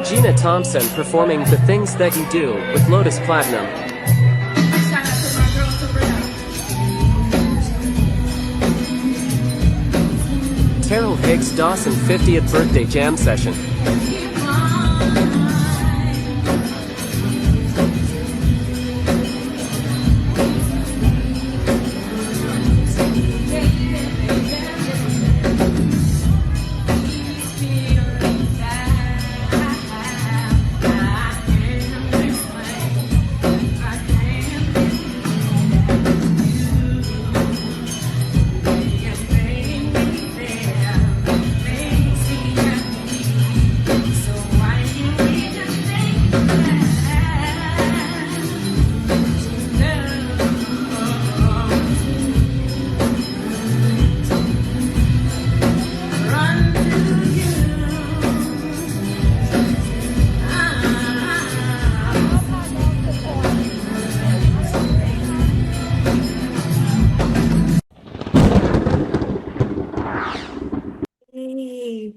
Gina Thompson performing The Things That You Do with Lotus Platinum. Terrell Hicks Dawson 50th birthday jam session.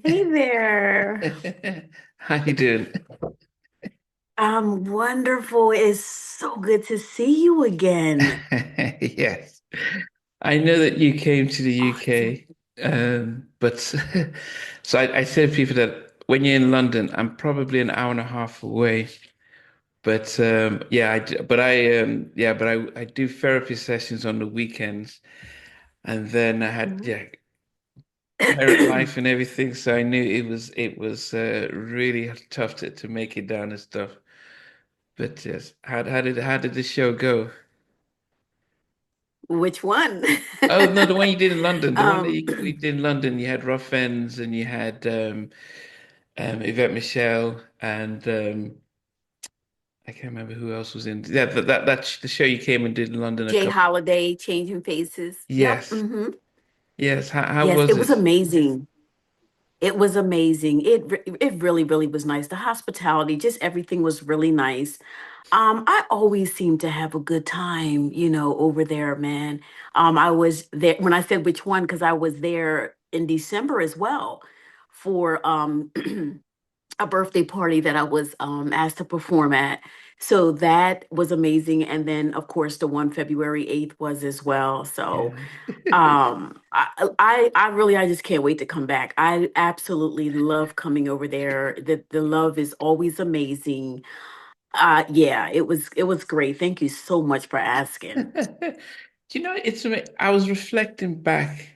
Hey there. How you doing? I'm wonderful. It's so good to see you again. Yes. I know that you came to the Awesome. UK, but so I say to people that when you're in London, I'm probably an hour and a half away. But yeah, I do therapy sessions on the weekends, and then I had Mhm. yeah parent life and everything, so I knew it was really tough to make it down and stuff. But yes, how did the show go? Which one? Oh no, the one you did in London, the one that Um, you did in London, you had Ruff Endz and you had Yvette Michelle and I can't remember who else was in. Yeah, the show you came and did in London a Jay couple. Holiday, Changing Faces. Yep. Yes, yes. How Yes, was it was it? amazing. It was amazing. It really, really was nice. The hospitality, just everything was really nice. I always seem to have a good time, over there, man. I was there when I said which one, because I was there in December as well for a birthday party that I was asked to perform at. So that was amazing. And then of course the one February 8th was as well. So Yeah. I really I just can't wait to come back. I absolutely love coming over there. The love is always amazing. Yeah, it was great. Thank you so much for asking. I was reflecting back.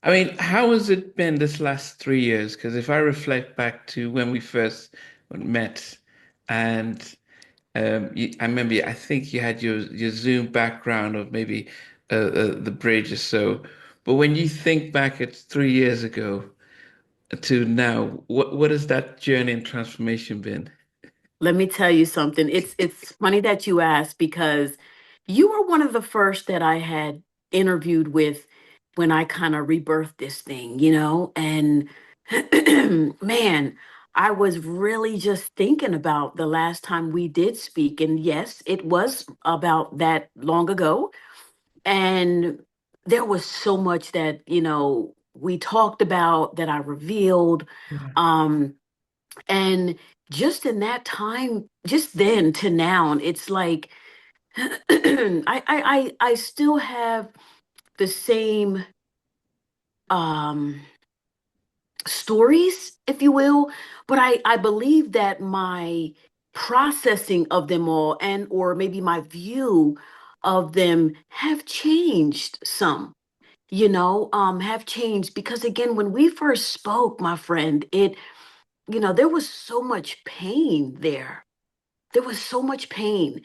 I mean, how has it been this last 3 years? Because if I reflect back to when we first met, and I remember, I think you had your Zoom background of maybe the bridge or so. But when you think back at 3 years ago to now, what has that journey and transformation been? Let me tell you something. It's funny that you asked because you were one of the first that I had interviewed with when I kind of rebirthed this thing. And man, I was really just thinking about the last time we did speak. And yes, it was about that long ago. And there was so much that, we talked about that I revealed. Yeah. Um, and just in that time, just then to now, it's like I still have the same um stories, if you will, but I believe that my processing of them all and or maybe my view of them have changed some, have changed because again, when we first spoke, my friend, there was so much pain there. There was so much pain.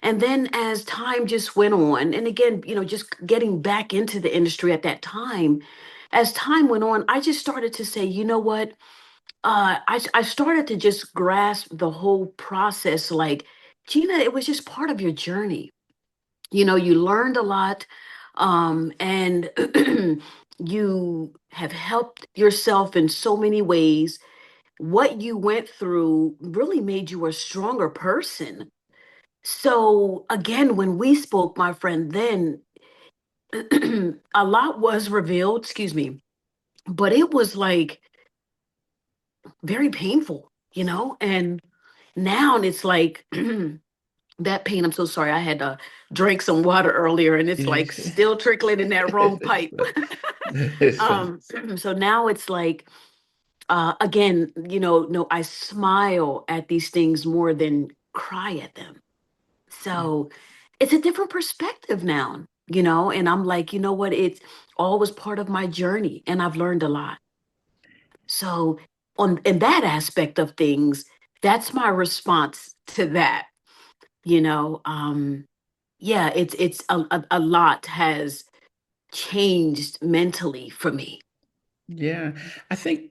And then as time just went on, and again, just getting back into the industry at that time, as time went on, I just started to say, you know what? I started to just grasp the whole process like, Gina, it was just part of your journey. You learned a lot, and you have helped yourself in so many ways. What you went through really made you a stronger person. So again, when we spoke, my friend, then a lot was revealed, excuse me, but it was like very painful. and now it's like that pain. I'm so sorry. I had to drink some water earlier and it's like Yes. still trickling in that wrong pipe. It's fine. So now it's like, again, no, I smile at these things more than cry at them. Yeah. So it's a different perspective now, and I'm like, you know what? It's always part of my journey and I've learned a lot. So on in that aspect of things, that's my response to that. You know, yeah, it's a lot has changed mentally for me. Yeah. I think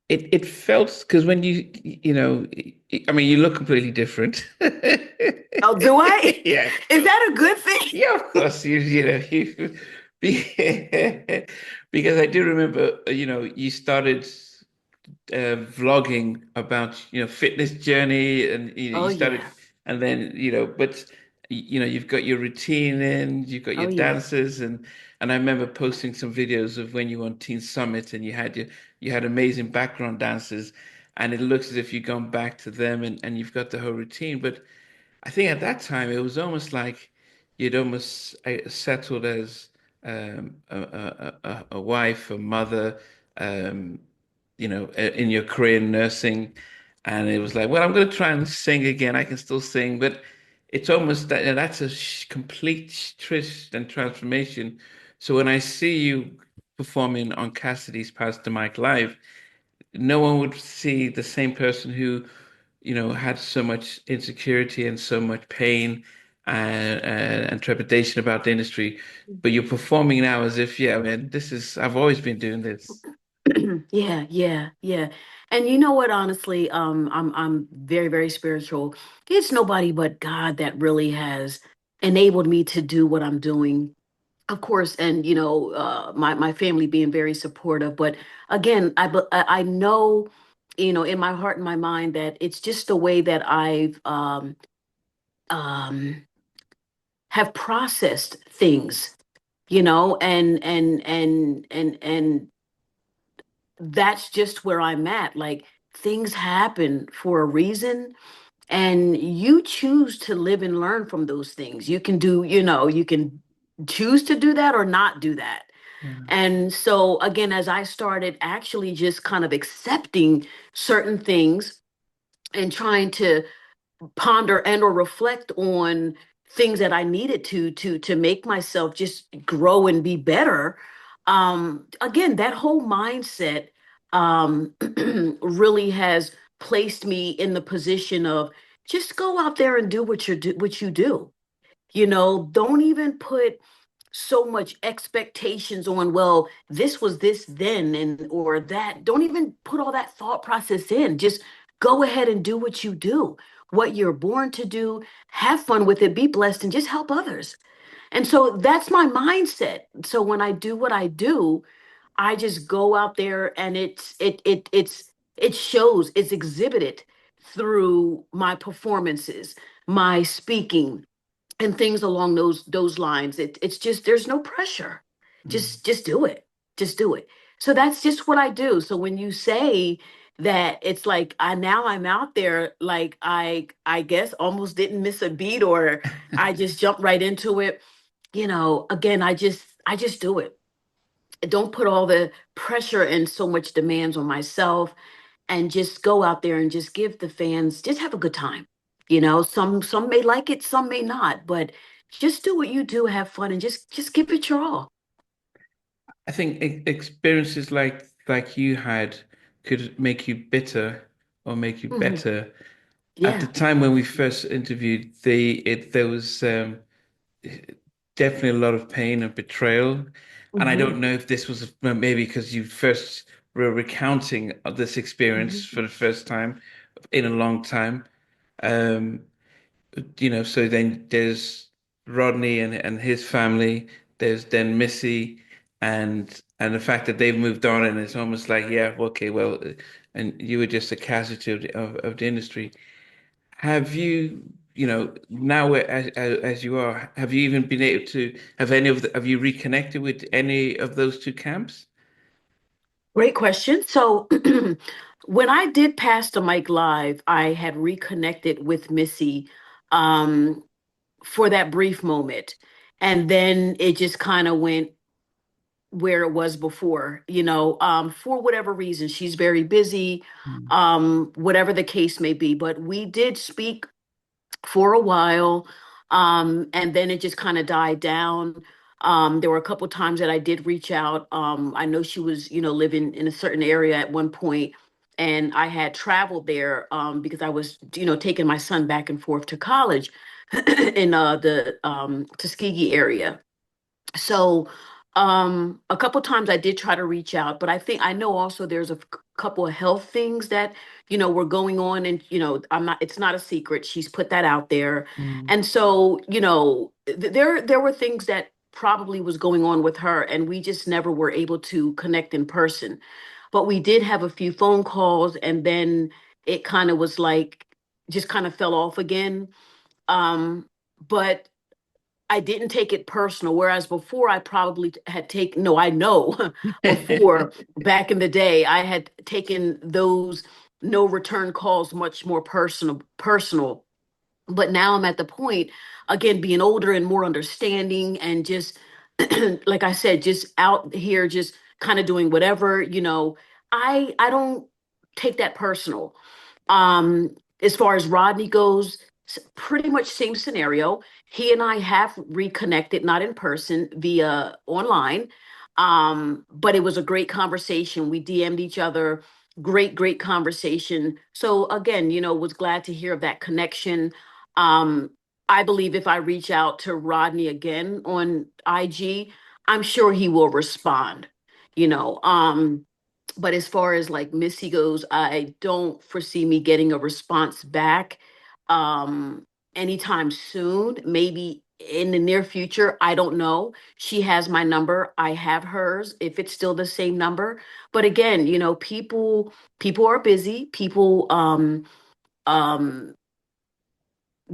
it felt because when I mean, you look completely different. Oh, do I? Yeah. Is that a good thing? Yeah, of course, because I do remember, you started vlogging about fitness journey, and Oh you started, yeah. and then but you've got your routine in, you've got your Oh yeah. dances, and I remember posting some videos of when you were on Teen Summit, and you had amazing background dancers, and it looks as if you've gone back to them, and you've got the whole routine. But I think at that time it was almost like you'd almost settled as a wife, a mother, um, in your career in nursing, and it was like, well, I'm going to try and sing again. I can still sing, but it's almost that's a complete twist and transformation. So when I see you performing on Cassidy's Pass the Mic live, no one would see the same person who had so much insecurity and so much pain and trepidation about the industry, but you're performing now as if, yeah, man, I've always been doing this. Yeah, yeah, yeah. And you know what, honestly, I'm very, very spiritual. It's nobody but God that really has enabled me to do what I'm doing. Of course, and my family being very supportive. But again, I know, in my heart and my mind that it's just the way that I've um have processed things, and that's just where I'm at. Like, things happen for a reason, and you choose to live and learn from those things. You can choose to do that or not do that. Yeah. And so, again, as I started actually just kind of accepting certain things and trying to ponder and or reflect on things that I needed to make myself just grow and be better. Again, that whole mindset really has placed me in the position of just go out there and do what you do. Don't even put so much expectations on, well, this was this then and or that. Don't even put all that thought process in. Just go ahead and do what you do, what you're born to do. Have fun with it, be blessed, and just help others. And so that's my mindset. So when I do what I do, I just go out there and it shows, it's exhibited through my performances, my speaking, and things along those lines. It's just, there's no pressure. Mm. Just do it. Just do it. So that's just what I do. So when you say that, it's like I'm out there, like I guess almost didn't miss a beat, or I just jumped right into it. Again, I just do it. I don't put all the pressure and so much demands on myself, and just go out there and just give the fans, just have a good time. Some may like it, some may not, but just do what you do, have fun, and just give it your all. I think experiences like you had could make you bitter or make you Mhm. better. At the Yeah. time when we first interviewed, there was definitely a lot of pain and betrayal. And I don't Hmm. know if this was maybe because you first were recounting this experience for Hmm. the first time in a long time. Um, so then there's Rodney and his family. There's then Missy and the fact that they've moved on, and it's almost like, yeah, okay, well, and you were just a casualty of the industry. Have you, now as you are, have you even been able to have you reconnected with any of those two camps? Great question. So When I did Pass the Mic Live, I had reconnected with Missy um, for that brief moment. And then it just kind of went where it was before, for whatever reason. She's very busy, Mm. whatever the case may be. But we did speak for a while, and then it just kind of died down. There were a couple times that I did reach out. I know she was, living in a certain area at one point, and I had traveled there because I was, taking my son back and forth to college in the Tuskegee area. So a couple times I did try to reach out, but I know also there's a couple of health things that were going on, and I'm not it's not a secret, she's put that out there. Mm. And so there were things that probably was going on with her, and we just never were able to connect in person. But we did have a few phone calls, and then it kind of was like just kind of fell off again. But I didn't take it personal, whereas before I probably had taken, no, I know before, back in the day, I had taken those no return calls much more personal. But now I'm at the point, again, being older and more understanding, and just, like I said, just out here, just kind of doing whatever, I don't take that personal. As far as Rodney goes, pretty much same scenario. He and I have reconnected, not in person, via online. But it was a great conversation. We DM'd each other. Great conversation. So again, was glad to hear of that connection. Um, I believe if I reach out to Rodney again on IG, I'm sure he will respond, you know. But as far as like Missy goes, I don't foresee me getting a response back um anytime soon. Maybe in the near future, I don't know. She has my number, I have hers, if it's still the same number. But again, people are busy. People um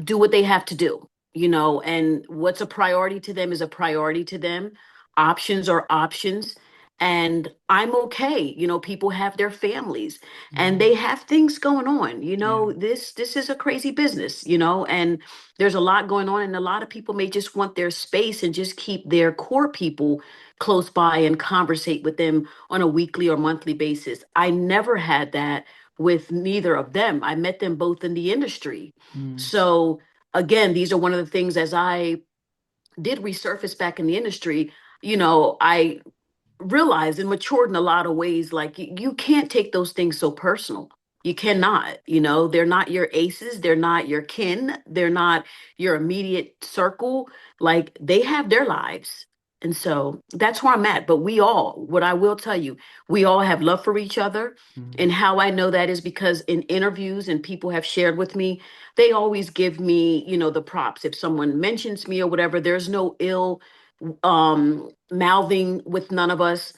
do what they have to do, and what's a priority to them is a priority to them. Options are options. And I'm okay. People have their families and Mm. they have things going on. Yeah. This is a crazy business, and there's a lot going on, and a lot of people may just want their space and just keep their core people close by and conversate with them on a weekly or monthly basis. I never had that with neither of them. I met them both in the industry. Mm. So again, these are one of the things, as I did resurface back in the industry, I realized and matured in a lot of ways. Like you can't take those things so personal. You cannot, they're not your aces, they're not your kin, they're not your immediate circle. Like they have their lives. And so that's where I'm at. But what I will tell you, we all have love for each other. Mm. And how I know that is because in interviews and people have shared with me, they always give me, the props. If someone mentions me or whatever, there's no ill mouthing with none of us.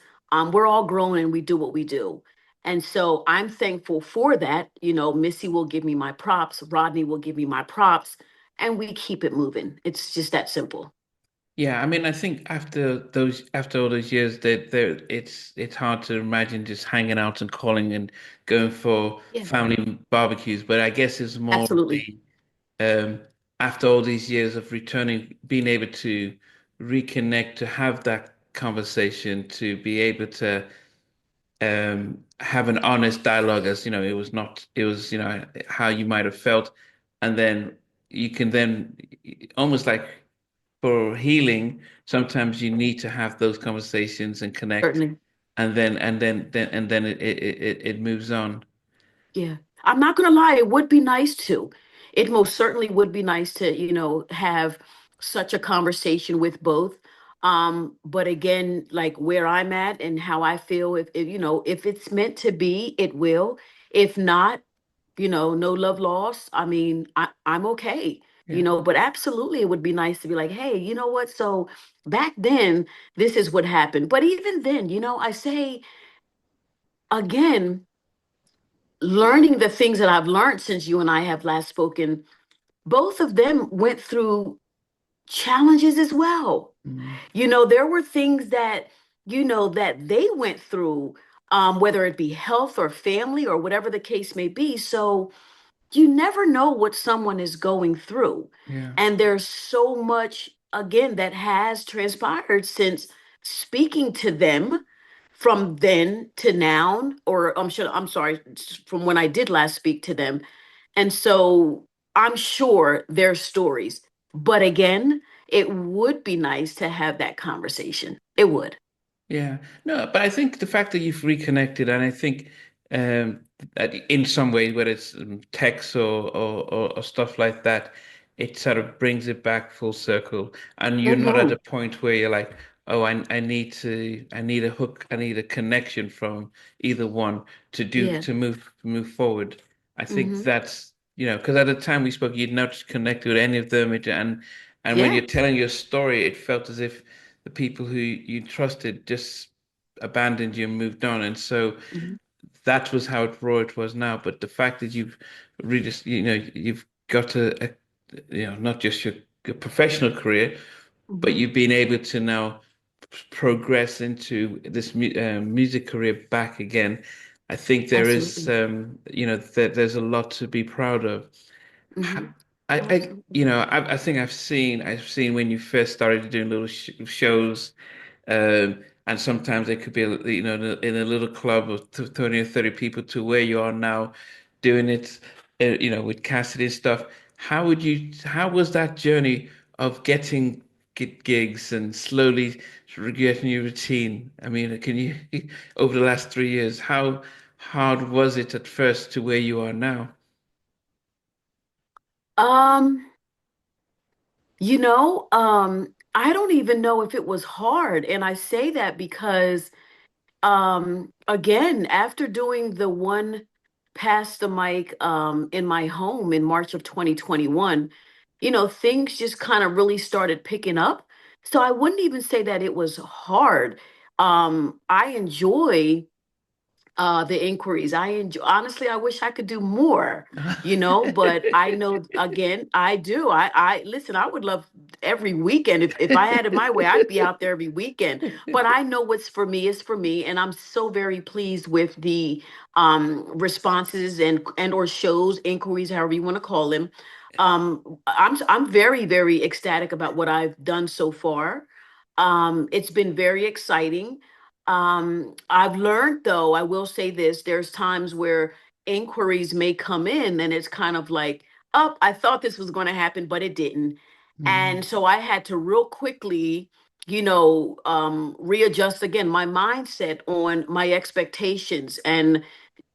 We're all grown and we do what we do. And so I'm thankful for that. Missy will give me my props, Rodney will give me my props, and we keep it moving. It's just that simple. Yeah, I mean, I think after all those years, that there it's hard to imagine just hanging out and calling and going for Yeah, family barbecues. But I guess it's more of absolutely. the after all these years of returning, being able to reconnect, to have that conversation, to be able to have an honest dialogue, as you know, it was, how you might have felt, and then you can then almost like for healing, sometimes you need to have those conversations and connect, Certainly. and then it moves on. Yeah. I'm not gonna lie, it would be nice to. It most certainly would be nice to, have such a conversation with both. But again, like where I'm at and how I feel, if it's meant to be, it will. If not, no love lost. I mean, I'm okay, Yeah. but absolutely it would be nice to be like, hey, you know what? So back then, this is what happened. But even then, I say again, learning the things that I've learned since you and I have last spoken, both of them went through challenges as well. Mm. There were things that, that they went through. whether it be health or family or whatever the case may be. So you never know what someone is going through. Yeah. And there's so much, again, that has transpired since speaking to them from then to now, or I'm sorry, from when I did last speak to them. And so I'm sure there's stories. But again, it would be nice to have that conversation. It would. Yeah, no, but I think the fact that you've reconnected, and I think that in some way, whether it's text or stuff like that, it sort of brings it back full circle, and you're not at Mm-hmm. a point where you're like, oh, I need a hook, I need a connection from either one Yeah. to move forward. I think Mm-hmm. that's, because at the time we spoke, you'd not connected with any of them, and when you're Yeah. telling your story, it felt as if the people who you trusted just abandoned you and moved on. And so Mm-hmm. that was how raw it was now. But the fact that you've really, you've got not just your professional career, but Mm-hmm. you've been able to now progress into this music career back again. I think there is, Absolutely. there's a lot to be proud of. Mm-hmm. You Absolutely. know, I think I've seen when you first started doing little shows, and sometimes it could be, in a little club of 20 or 30 people to where you are now doing it, with Cassidy and stuff. How was that journey of getting gigs and slowly sort of getting your routine? I mean, can you, over the last 3 years, how hard was it at first to where you are now? Um, I don't even know if it was hard. And I say that because again, after doing the one pass the mic in my home in March of 2021, things just kind of really started picking up. So I wouldn't even say that it was hard. I enjoy the inquiries. I enjoy, honestly, I wish I could do more, but I know, again, I do. I listen, I would love every weekend. If I had it my way, I'd be out there every weekend. But I know what's for me is for me. And I'm so very pleased with the responses and or shows, inquiries, however you want to call them. I'm very, very ecstatic about what I've done so far. It's been very exciting. I've learned, though, I will say this, there's times where inquiries may come in and it's kind of like, oh, I thought this was going to happen, but it didn't. And Mm. so I had to real quickly, readjust again my mindset on my expectations and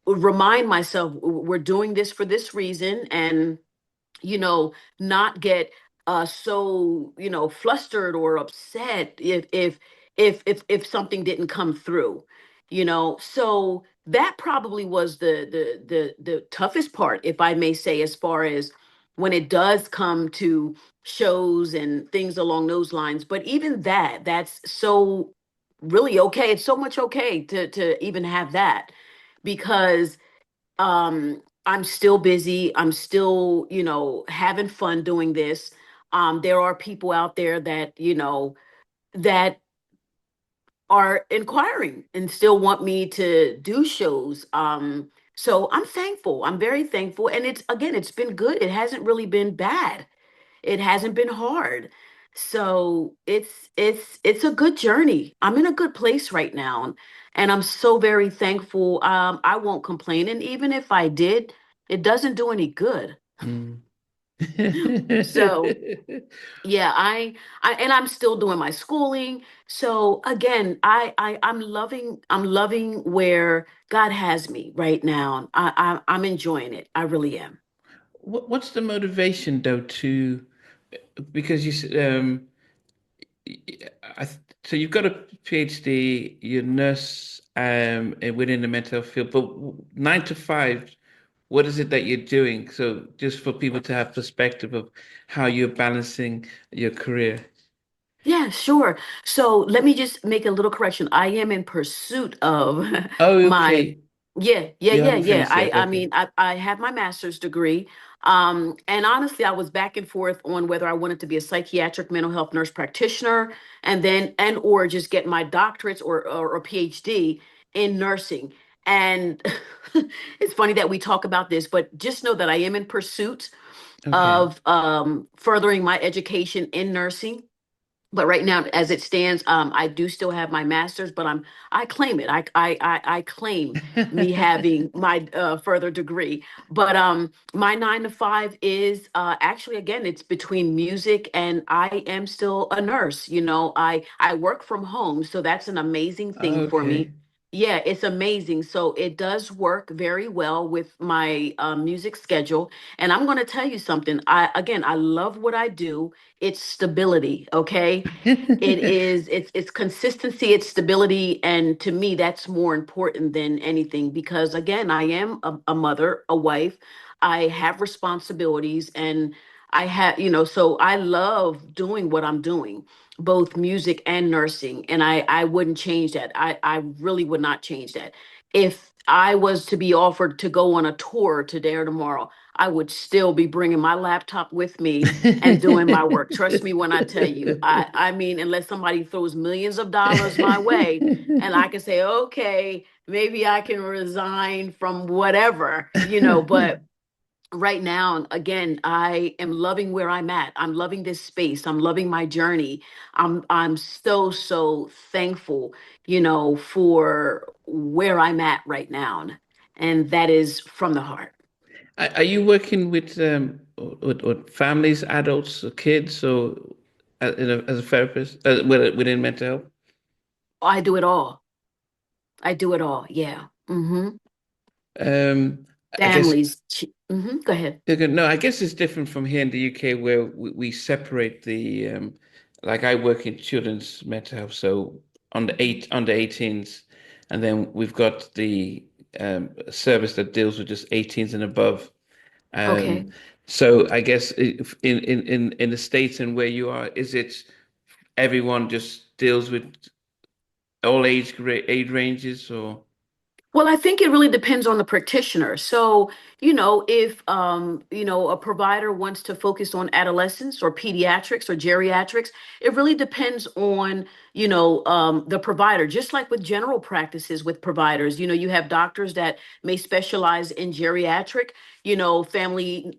remind myself we're doing this for this reason, and you know, not get so, flustered or upset if something didn't come through, So that probably was the toughest part, if I may say, as far as when it does come to shows and things along those lines. But even that's so really okay. It's so much okay to even have that, because I'm still busy. I'm still, having fun doing this. There are people out there that, that are inquiring and still want me to do shows. So I'm thankful. I'm very thankful. And it's, again, it's been good. It hasn't really been bad. It hasn't been hard. So it's a good journey. I'm in a good place right now. And I'm so very thankful. I won't complain. And even if I did, it doesn't do any good. Mm. So yeah, and I'm still doing my schooling. So again, I'm loving where God has me right now. I'm enjoying it. I really am. What's the motivation though because I, th- so you've got a PhD, you're a nurse within the mental health field, but 9 to 5, what is it that you're doing? So just for people to have perspective of how you're balancing your career. Yeah, sure. So let me just make a little correction. I am in pursuit of Oh, my, okay. yeah, yeah, You yeah, haven't yeah. finished I yet. I Okay. mean, I have my master's degree. And honestly, I was back and forth on whether I wanted to be a psychiatric mental health nurse practitioner and or just get my doctorates or a PhD in nursing. And it's funny that we talk about this, but just know that I am in pursuit Okay. of furthering my education in nursing. But right now, as it stands, I do still have my master's, but I claim it. I claim me having my further degree. But my 9 to 5 is actually, again, it's between music, and I am still a nurse. I work from home, so that's an amazing thing for me. Okay. Yeah, it's amazing. So it does work very well with my music schedule. And I'm going to tell you something. I love what I do. It's stability, okay? It's consistency, it's stability, and to me that's more important than anything, because again, I am a mother, a wife. I have responsibilities, and I have, so I love doing what I'm doing, both music and nursing, and I wouldn't change that. I really would not change that. If I was to be offered to go on a tour today or tomorrow, I would still be bringing my laptop with me and doing my work. Trust me when I tell you. I mean, unless somebody throws millions of dollars my way, and I can say, okay, maybe I can resign from whatever, but right now, again, I am loving where I'm at. I'm loving this space. I'm loving my journey. I'm so thankful, for where I'm at right now. And that is from the heart. Are you working with families, adults, or kids, or as a therapist within mental health? I do it all. I do it all. Yeah. Um, I guess Families. Go ahead. okay, no, I guess it's different from here in the UK where we separate like I work in children's mental health, so under 18s, and then we've got the service that deals with just 18s and above. Okay. Um, so I guess in the States and where you are, is it everyone just deals with all age ranges or? Well, I think it really depends on the practitioner. So, if a provider wants to focus on adolescents or pediatrics or geriatrics, it really depends on, the provider. Just like with general practices with providers, you have doctors that may specialize in geriatric, family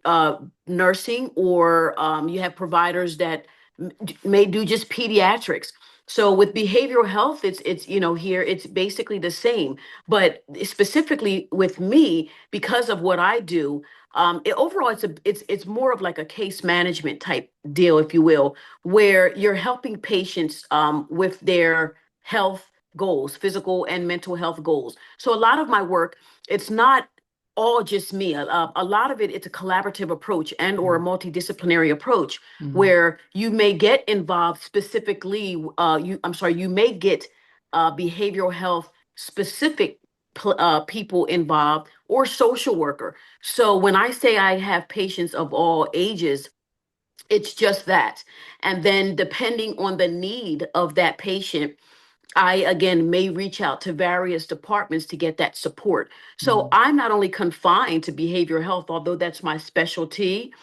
nursing, or you have providers that may do just pediatrics. So with behavioral health, it's here it's basically the same, but specifically with me, because of what I do, overall it's more of like a case management type deal, if you will, where you're helping patients with their health goals, physical and mental health goals. So a lot of my work, it's not all just me. A lot of it, it's a collaborative approach and or a multidisciplinary approach, Mhm. where you may get involved specifically. You may get behavioral health specific people involved, or social worker. So when I say I have patients of all ages, it's just that. And then depending on the need of that patient, I again may reach out to various departments to get that support. So Mhm. I'm not only confined to behavioral health, although that's my specialty.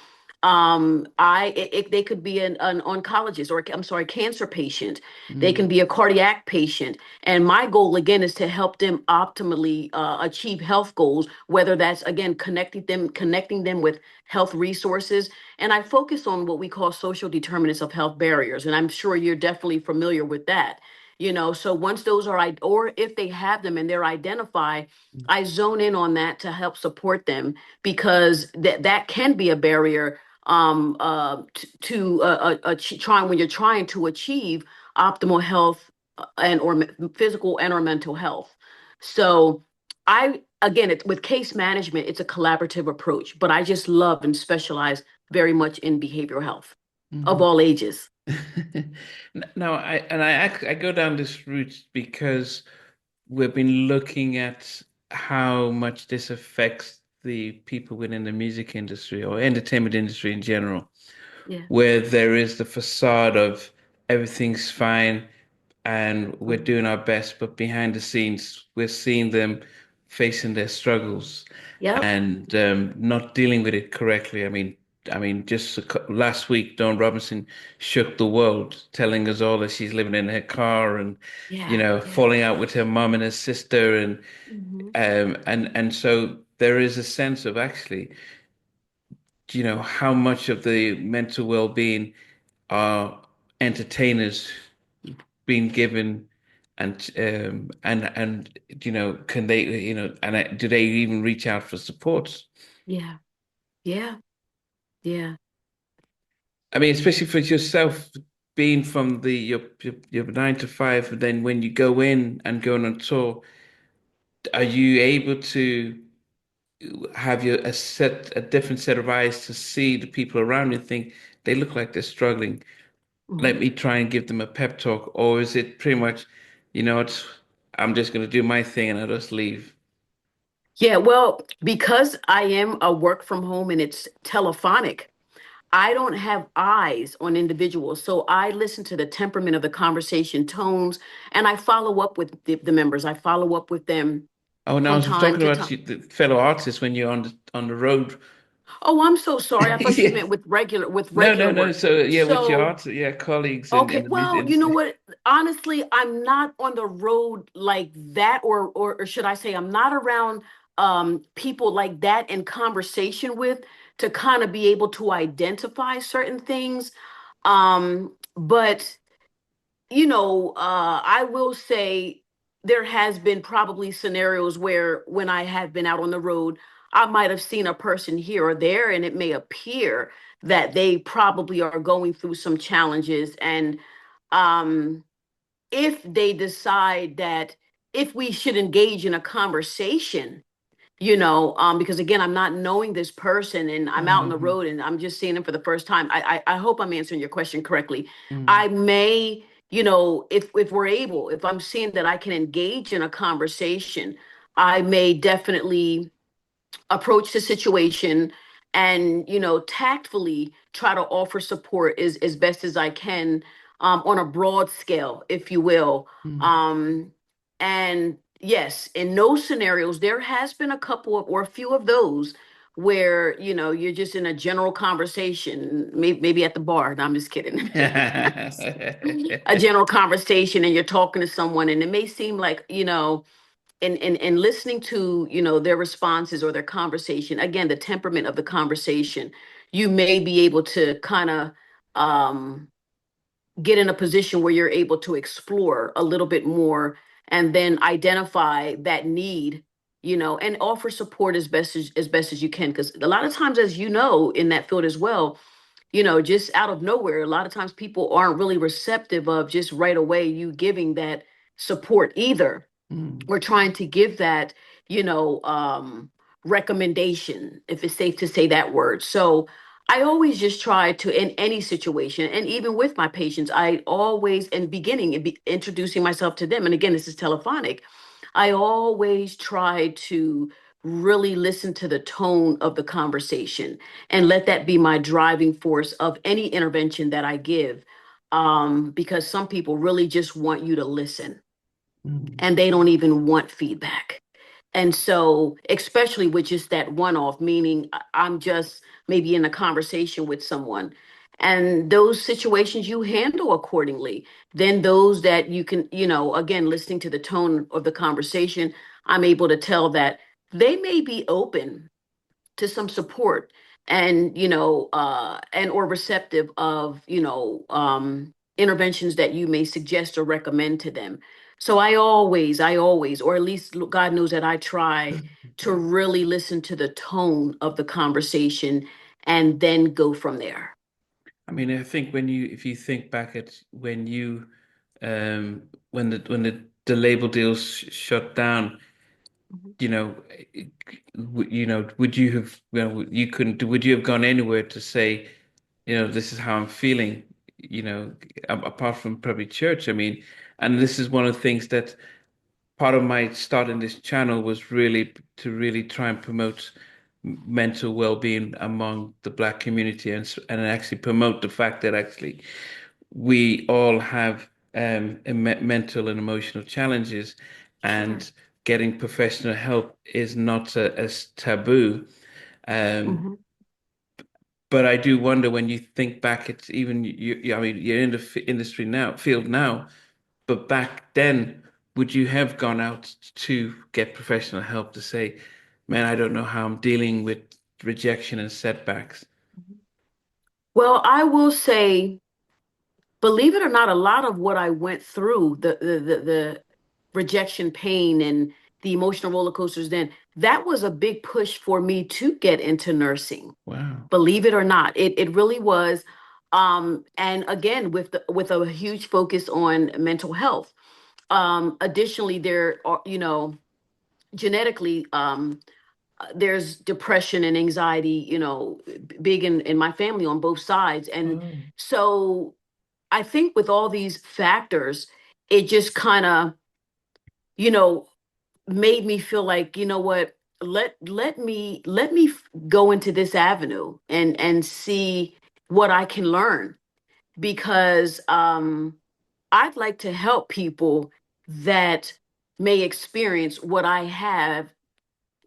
They could be an oncologist, or I'm sorry, cancer patient. They can Mhm. be a cardiac patient, and my goal again is to help them optimally achieve health goals. Whether that's again connecting them with health resources, and I focus on what we call social determinants of health barriers, and I'm sure you're definitely familiar with that. So once those are, or if they have them and they're identified, I zone in on that to help support them, because that can be a barrier trying when you're trying to achieve optimal health and or physical and or mental health. So I again, with case management, it's a collaborative approach, but I just love and specialize very much in behavioral health of Mhm. all ages. No, I go down this route because we've been looking at how much this affects the people within the music industry or entertainment industry in general, Yeah. where there is the facade of everything's fine and we're Mhm. doing our best, but behind the scenes, we're seeing them facing their struggles Yep. and not dealing with it correctly. I mean, I mean, just last week, Dawn Robinson shook the world, telling us all that she's living in her car and, Yeah, yeah. falling out with her mom and her sister, and Hmm. so there is a sense of actually, how much of the mental well-being are entertainers being given, and can they, and do they even reach out for support? Yeah, yeah, yeah. I mean, especially for yourself, being from your 9 to 5, and then when you go in and going on tour, are you able to have a different set of eyes to see the people around you and think they look like they're struggling? Let Mhm. me try and give them a pep talk, or is it pretty much, it's I'm just going to do my thing and I'll just leave? Yeah, well, because I am a work from home and it's telephonic, I don't have eyes on individuals. So I listen to the temperament of the conversation tones and I follow up with the members. I follow up with them Oh, no, I from was time talking to about time. the fellow artists when you're on the road. Oh, I'm so sorry. I thought you Yeah. meant with No, no, regular no. work. So yeah, with your So, art, yeah, colleagues in okay, the music well, you know industry. what? Honestly, I'm not on the road like that, or should I say I'm not around people like that in conversation with to kind of be able to identify certain things. But I will say there has been probably scenarios where when I have been out on the road, I might have seen a person here or there, and it may appear that they probably are going through some challenges. And um, if they decide that if we should engage in a conversation, because again, I'm not knowing this person and I'm out on the Mm-hmm. road and I'm just seeing them for the first time. I hope I'm answering your question correctly. Mm. I may, if we're able, if I'm seeing that I can engage in a conversation, I may definitely approach the situation and tactfully try to offer support as best as I can, on a broad scale, if you will. Mm. And yes, in those scenarios there has been a couple of or a few of those where you're just in a general conversation, maybe at the bar. No, I'm just kidding. A general conversation and you're talking to someone and it may seem like and listening to their responses or their conversation, again, the temperament of the conversation, you may be able to kind of um get in a position where you're able to explore a little bit more and then identify that need, and offer support as best as you can, because a lot of times, as you know, in that field as well, just out of nowhere, a lot of times people aren't really receptive of just right away you giving that support either. Mm. We're trying to give that, you know, um, recommendation, if it's safe to say that word. So I always just try to, in any situation, and even with my patients, I always, in beginning, introducing myself to them. And again, this is telephonic. I always try to really listen to the tone of the conversation and let that be my driving force of any intervention that I give. Because some people really just want you to listen Mm. and they don't even want feedback. And so, especially with just that one off, meaning I'm just maybe in a conversation with someone, and those situations you handle accordingly. Then those that you can, again, listening to the tone of the conversation, I'm able to tell that they may be open to some support and and or receptive of interventions that you may suggest or recommend to them. So I always, or at least God knows that I try to really listen to the tone of the conversation and then go from there. I mean, I think if you think back at when the label deals shut down, Mhm. you know, would you have, you couldn't, would you have gone anywhere to say, this is how I'm feeling, apart from probably church? I mean, and this is one of the things that part of my starting this channel was really to really try and promote mental well-being among the Black community, and actually promote the fact that actually we all have mental and emotional challenges, Sure. and getting professional help is not as taboo. Um, Hmm. But I do wonder when you think back, it's even I mean, you're in the industry now, field now, but back then, would you have gone out to get professional help to say, man, I don't know how I'm dealing with rejection and setbacks? Well, I will say, believe it or not, a lot of what I went through, the rejection pain and the emotional roller coasters, then that was a big push for me to get into nursing. Wow. Believe it or not, it really was. And again, with a huge focus on mental health. Additionally, there are, genetically, there's depression and anxiety, big in my family on both sides. And Oh. so I think with all these factors, it just kind of, you know, made me feel like, you know what, let me go into this avenue and see what I can learn, because I'd like to help people that may experience what I have,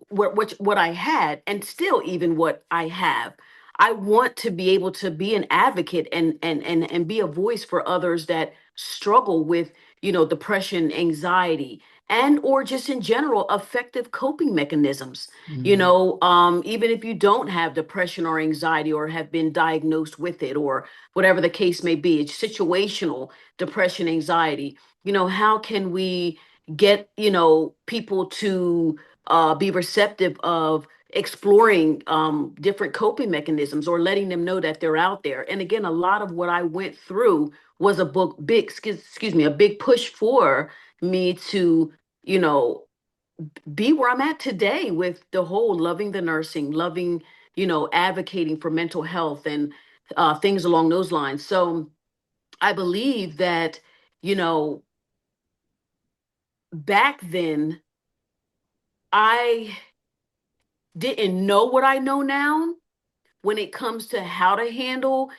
what I had, and still even what I have. I want to be able to be an advocate and be a voice for others that struggle with, depression, anxiety, and or just in general effective coping mechanisms. Mm. Even if you don't have depression or anxiety or have been diagnosed with it or whatever the case may be, it's situational depression, anxiety. How can we get, people to be receptive of exploring different coping mechanisms or letting them know that they're out there. And again, a lot of what I went through was a big push for me to, you know, be where I'm at today with the whole loving the nursing, loving, advocating for mental health and things along those lines. So I believe that, you know, back then I didn't know what I know now when it comes to how to handle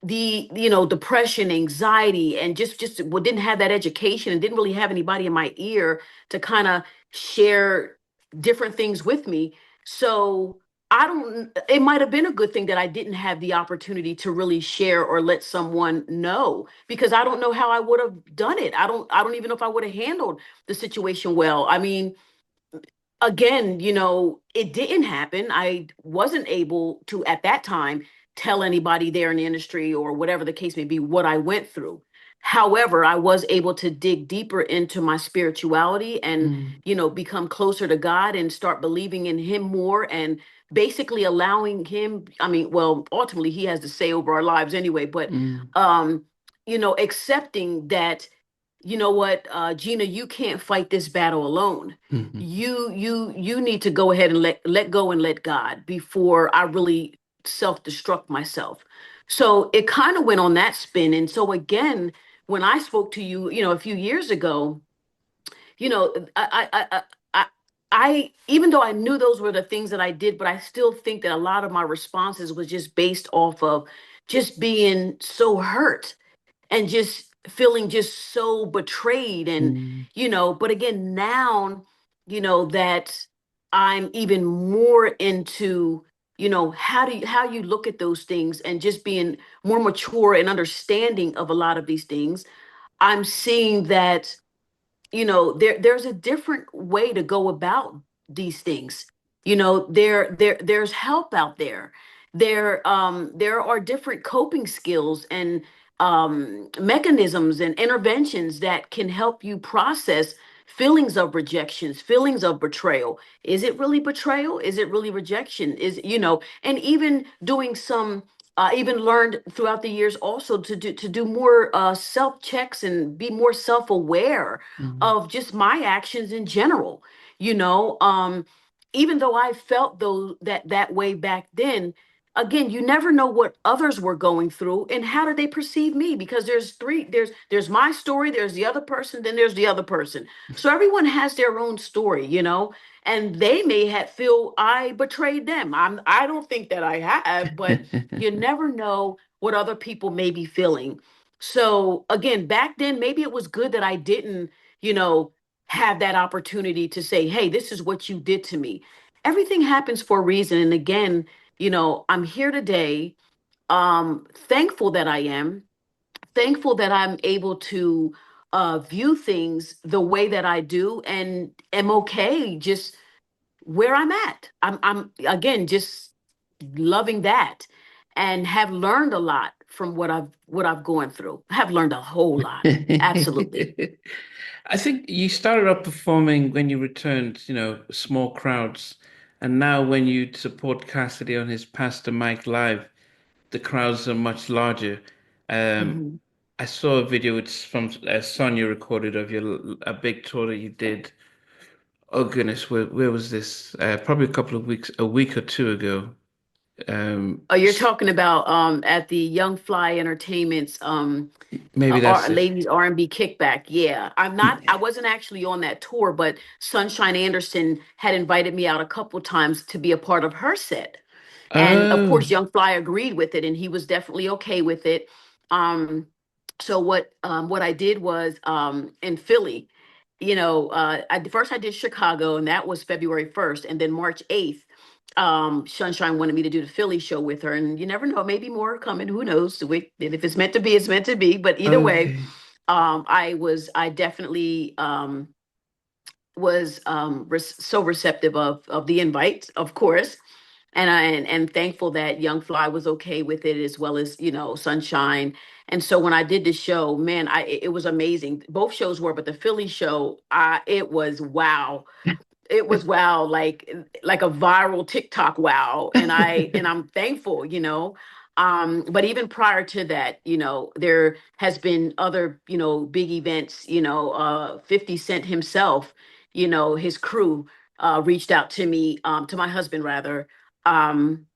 the, depression, anxiety, and just well, didn't have that education and didn't really have anybody in my ear to kind of share different things with me. So I don't, it might have been a good thing that I didn't have the opportunity to really share or let someone know, because I don't know how I would have done it. I don't even know if I would have handled the situation well. I mean, again, it didn't happen. I wasn't able to, at that time, tell anybody there in the industry or whatever the case may be what I went through. However, I was able to dig deeper into my spirituality and, Mm. become closer to God and start believing in Him more and basically allowing Him. I mean, well, ultimately, He has to say over our lives anyway, but, Mm. um, accepting that, you know what, Gina, you can't fight this battle alone. Mhm. You need to go ahead and let go and let God before I really self-destruct myself. So it kind of went on that spin. And so again, when I spoke to you, a few years ago, I even though I knew those were the things that I did, but I still think that a lot of my responses was just based off of just being so hurt and just feeling just so betrayed. And Mm. but again, now that I'm even more into how you look at those things and just being more mature and understanding of a lot of these things, I'm seeing that there's a different way to go about these things. There's help out there. There are different coping skills and mechanisms and interventions that can help you process feelings of rejections, feelings of betrayal. Is it really betrayal? Is it really rejection? And even doing some, even learned throughout the years also to do more self checks and be more self aware Mm. of just my actions in general. you know um Even though I felt though that way back then, again, you never know what others were going through and how did they perceive me, because there's my story, there's the other person, then there's the other person. So everyone has their own story, and they may have feel I betrayed them. I don't think that I have, but you never know what other people may be feeling. So again, back then maybe it was good that I didn't, you know, have that opportunity to say, hey, this is what you did to me. Everything happens for a reason. And again, I'm here today. Thankful that I am. Thankful that I'm able to view things the way that I do and am okay just where I'm at. I'm again just loving that and have learned a lot from what I've gone through. I have learned a whole lot. Absolutely. I think you started up performing when you returned, small crowds. And now when you support Cassidy on his Pastor Mike Live, the crowds are much larger. Um, Mhm. I saw a video, it's from a song you recorded of a big tour that you did. Oh goodness, where was this? Probably a week or two ago. Um, Oh, you're s- talking about at the Young Fly Entertainment's Maybe that's it. ladies R&B kickback. Yeah, I wasn't actually on that tour, but Sunshine Anderson had invited me out a couple times to be a part of her set. And of Oh, course, Young Fly agreed with it, and he was definitely okay with it. Um, so what I did was in Philly, first I did Chicago, and that was February 1st, and then March 8th, Sunshine wanted me to do the Philly show with her, and you never know, maybe more are coming. Who knows? If it's meant to be, it's meant to be. But either way, okay. I definitely was so receptive of the invite, of course, and thankful that Young Fly was okay with it as well as Sunshine. And so when I did the show, man, it was amazing. Both shows were, but the Philly show, it was wow. It was wow, like a viral TikTok wow, and I'm thankful. But even prior to that, there has been other big events. 50 Cent himself, his crew reached out to me, to my husband rather, um,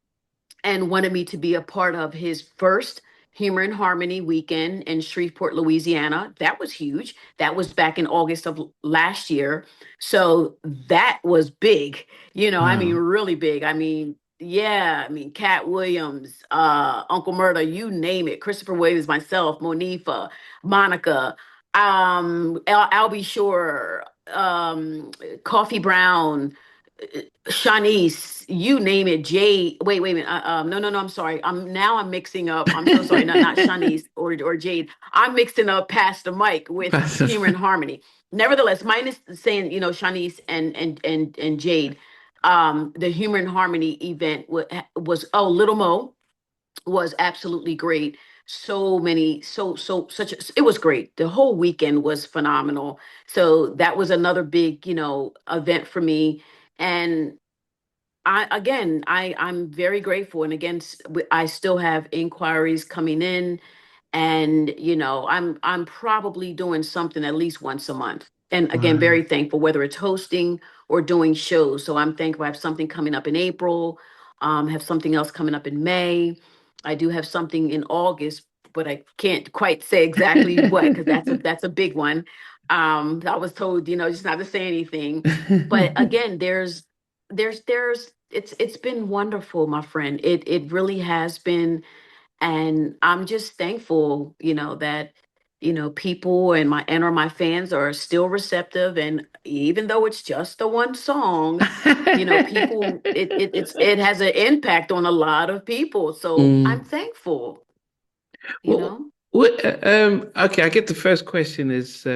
and wanted me to be a part of his first Humor and Harmony weekend in Shreveport, Louisiana. That was huge. That was back in August of last year. So that was big, I mean, Wow. really big. I mean, yeah, I mean, Cat Williams, Uncle Murda, you name it. Christopher Williams, myself, Monifa, Monica, Albie Shore, Coffee Brown, Shanice, you name it, Jade. Wait a minute. No, no, no. I'm sorry. I'm mixing up. I'm so sorry. Not Shanice or Jade. I'm mixing up Pastor Mike with Humor and Harmony. Nevertheless, mine is saying Shanice and Jade. The Humor and Harmony event was Little Mo was absolutely great. So many, such it was great. The whole weekend was phenomenal. So that was another big, event for me. And I'm very grateful. And again, I still have inquiries coming in, and I'm probably doing something at least once a month. And again, Wow. very thankful, whether it's hosting or doing shows. So I'm thankful I have something coming up in April, have something else coming up in May. I do have something in August, but I can't quite say exactly what, because that's a big one. I was told, just not to say anything. But again, it's been wonderful, my friend. It really has been, and I'm just thankful, that people or my fans are still receptive, and even though it's just the one song, people, it has an impact on a lot of people, so I'm Mm. thankful, you Well, know. okay, I get the first question is,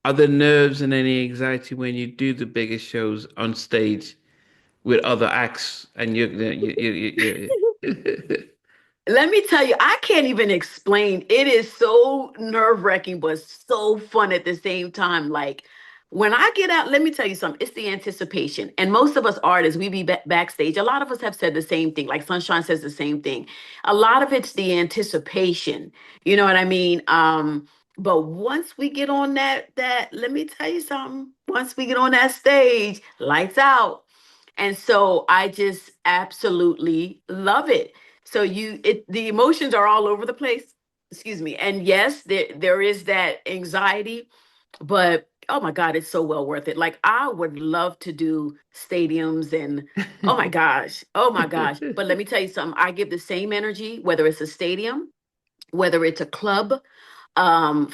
are there nerves and any anxiety when you do the biggest shows on stage with other acts and you. Let me tell you, I can't even explain. It is so nerve-wracking, but so fun at the same time. Like when I get out, let me tell you something. It's the anticipation. And most of us artists, we be backstage. A lot of us have said the same thing. Like Sunshine says the same thing. A lot of it's the anticipation. You know what I mean? But once we get on that, let me tell you something. Once we get on that stage, lights out. And so I just absolutely love it. So the emotions are all over the place. Excuse me. And yes, there is that anxiety, but oh my God, it's so well worth it. Like I would love to do stadiums and oh my gosh, oh my gosh. But let me tell you something. I give the same energy, whether it's a stadium, whether it's a club,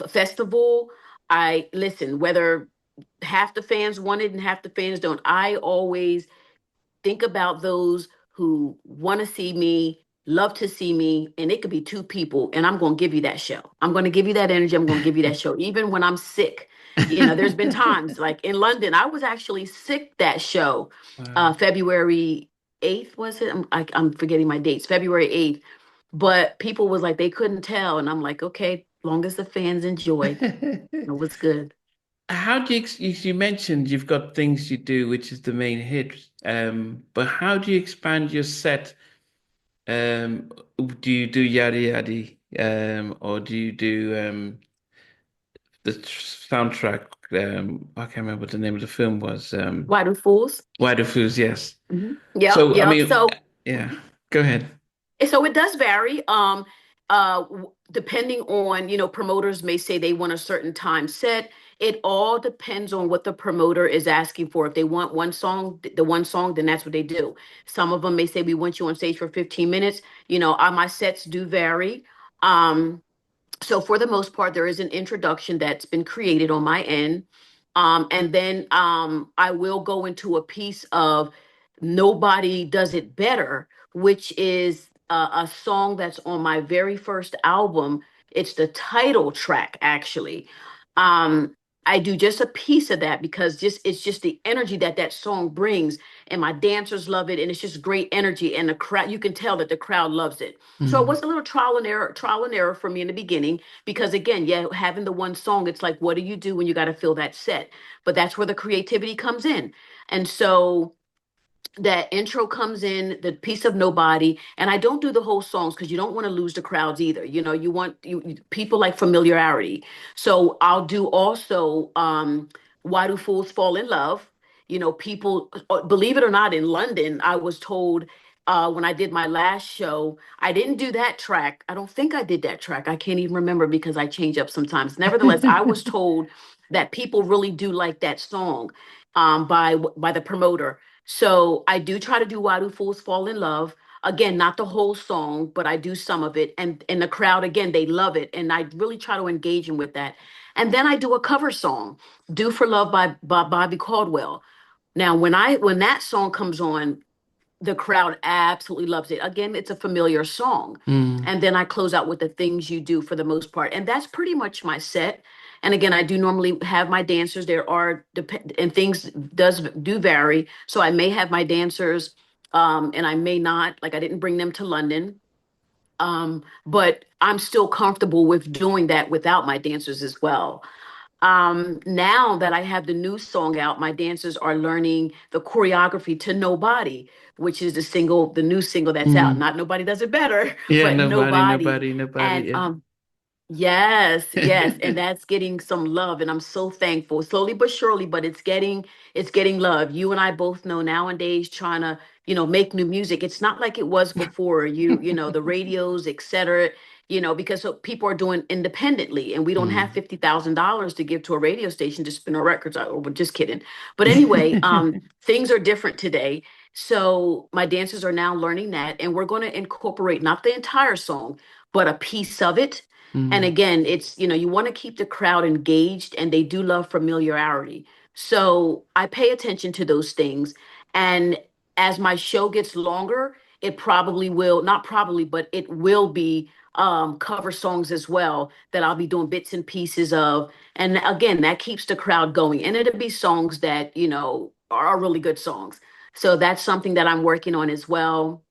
festival. I listen, whether half the fans want it and half the fans don't. I always think about those who want to see me, love to see me, and it could be two people, and I'm going to give you that show. I'm going to give you that energy. I'm going to give you that show, even when I'm sick. There's been times like in London, I was actually sick that show, Wow. February 8th, was it? I'm forgetting my dates, February 8th. But people was like, they couldn't tell. And I'm like, okay, long as the fans enjoyed, it was good. How do you mentioned you've got things you do, which is the main hit. But how do you expand your set? Um, do you do yada yada? Or do you do the soundtrack? I can't remember what the name of the film was. Why do fools? Why the Fools, yes. Yep, So I yep. mean, So yeah. Go ahead. So it does vary. Depending on, promoters may say they want a certain time set. It all depends on what the promoter is asking for. If they want one song, the one song, then that's what they do. Some of them may say we want you on stage for 15 minutes. My sets do vary. Um, so for the most part, there is an introduction that's been created on my end. And then I will go into a piece of Nobody Does It Better, which is a song that's on my very first album. It's the title track, actually. Um, I do just a piece of that because it's just the energy that that song brings, and my dancers love it, and it's just great energy, and the crowd, you can tell that the crowd loves it. So it Mm. was a little trial and error for me in the beginning because again, yeah, having the one song, it's like, what do you do when you got to fill that set? But that's where the creativity comes in. And so that intro comes in, the piece of Nobody, and I don't do the whole songs because you don't want to lose the crowds either. You want people like familiarity. So I'll do also Why Do Fools Fall in Love? People, believe it or not, in London, I was told when I did my last show, I didn't do that track. I don't think I did that track. I can't even remember because I change up sometimes. Nevertheless, I was told that people really do like that song by the promoter. So I do try to do Why Do Fools Fall in Love. Again, not the whole song, but I do some of it. And the crowd, again, they love it. And I really try to engage them with that. And then I do a cover song, Do for Love by Bobby Caldwell. Now, when that song comes on, the crowd absolutely loves it. Again, it's a familiar song. Mm. And then I close out with the things you do for the most part. And that's pretty much my set. And again, I do normally have my dancers. There are and things do vary. So I may have my dancers and I may not. Like I didn't bring them to London. But I'm still comfortable with doing that without my dancers as well. Now that I have the new song out, my dancers are learning the choreography to Nobody, which is the new single that's out. Mm. Not Nobody Does It Better, Yeah, but nobody, Nobody. nobody, nobody. And Yeah. yes, yes, and that's getting some love, and I'm so thankful. Slowly but surely, but it's getting love. You and I both know nowadays trying to, make new music. It's not like it was before. The radios, et cetera, because so people are doing independently, and we don't have Mm. $50,000 to give to a radio station to spin our records. We're just kidding. But anyway, things are different today. So my dancers are now learning that, and we're going to incorporate not the entire song, but a piece of it. And Mm. again, it's, you want to keep the crowd engaged and they do love familiarity. So I pay attention to those things. And as my show gets longer, it probably will, not probably, but it will be cover songs as well that I'll be doing bits and pieces of. And again, that keeps the crowd going. And it'll be songs that, are really good songs. So that's something that I'm working on as well.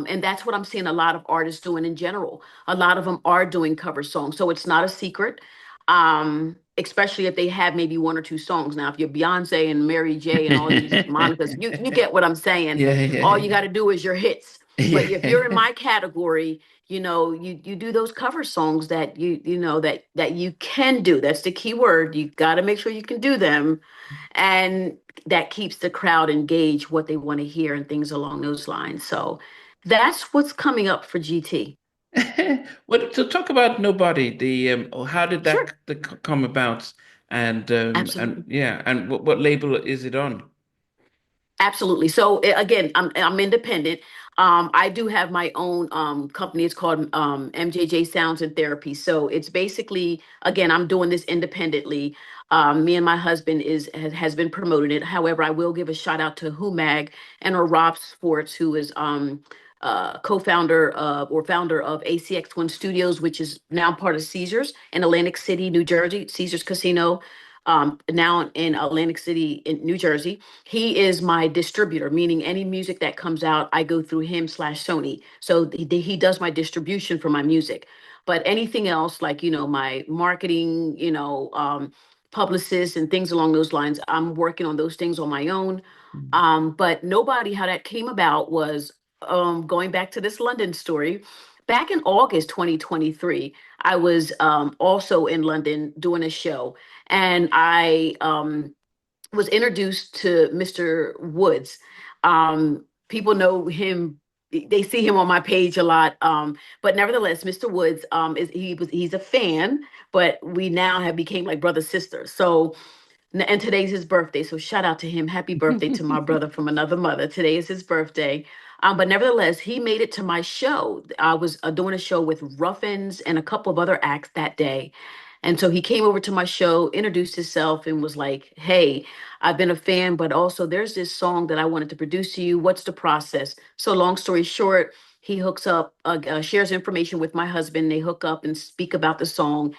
And that's what I'm seeing a lot of artists doing in general. A lot of them are doing cover songs. So it's not a secret, especially if they have maybe one or two songs. Now, if you're Beyonce and Mary J and all these Monicas, you get what I'm saying. Yeah, All you yeah, got to do is your hits. But if you're in yeah. my category, you do those cover songs that that you can do. That's the key word. You got to make sure you can do them, and that keeps the crowd engaged, what they want to hear, and things along those lines. So that's what's coming up for GT. Well, to talk about Nobody, or how did Sure. come about, and Absolutely. yeah, and what label is it on? Absolutely. So again, I'm independent. I do have my own company. It's called MJJ Sounds and Therapy. So it's basically, again, I'm doing this independently. Me and my husband has been promoting it. However, I will give a shout out to Humag and Rob Sports, who is co-founder or founder of ACX1 Studios, which is now part of Caesars in Atlantic City, New Jersey, Caesars Casino. Now in Atlantic City, in New Jersey. He is my distributor, meaning any music that comes out, I go through him slash Sony. So he does my distribution for my music. But anything else, like, my marketing, publicists and things along those lines, I'm working on those things on my own. But nobody, how that came about was going back to this London story. Back in August 2023, I was also in London doing a show, and I was introduced to Mr. Woods. People know him; they see him on my page a lot. But nevertheless, Mr. Woods he's a fan, but we now have became like brother sister. So and today's his birthday. So shout out to him. Happy birthday to my brother from another mother. Today is his birthday. But nevertheless, he made it to my show. I was doing a show with Ruff Endz and a couple of other acts that day. And so he came over to my show, introduced himself, and was like, "Hey, I've been a fan, but also there's this song that I wanted to produce to you. What's the process?" So, long story short, he hooks up, shares information with my husband. They hook up and speak about the song.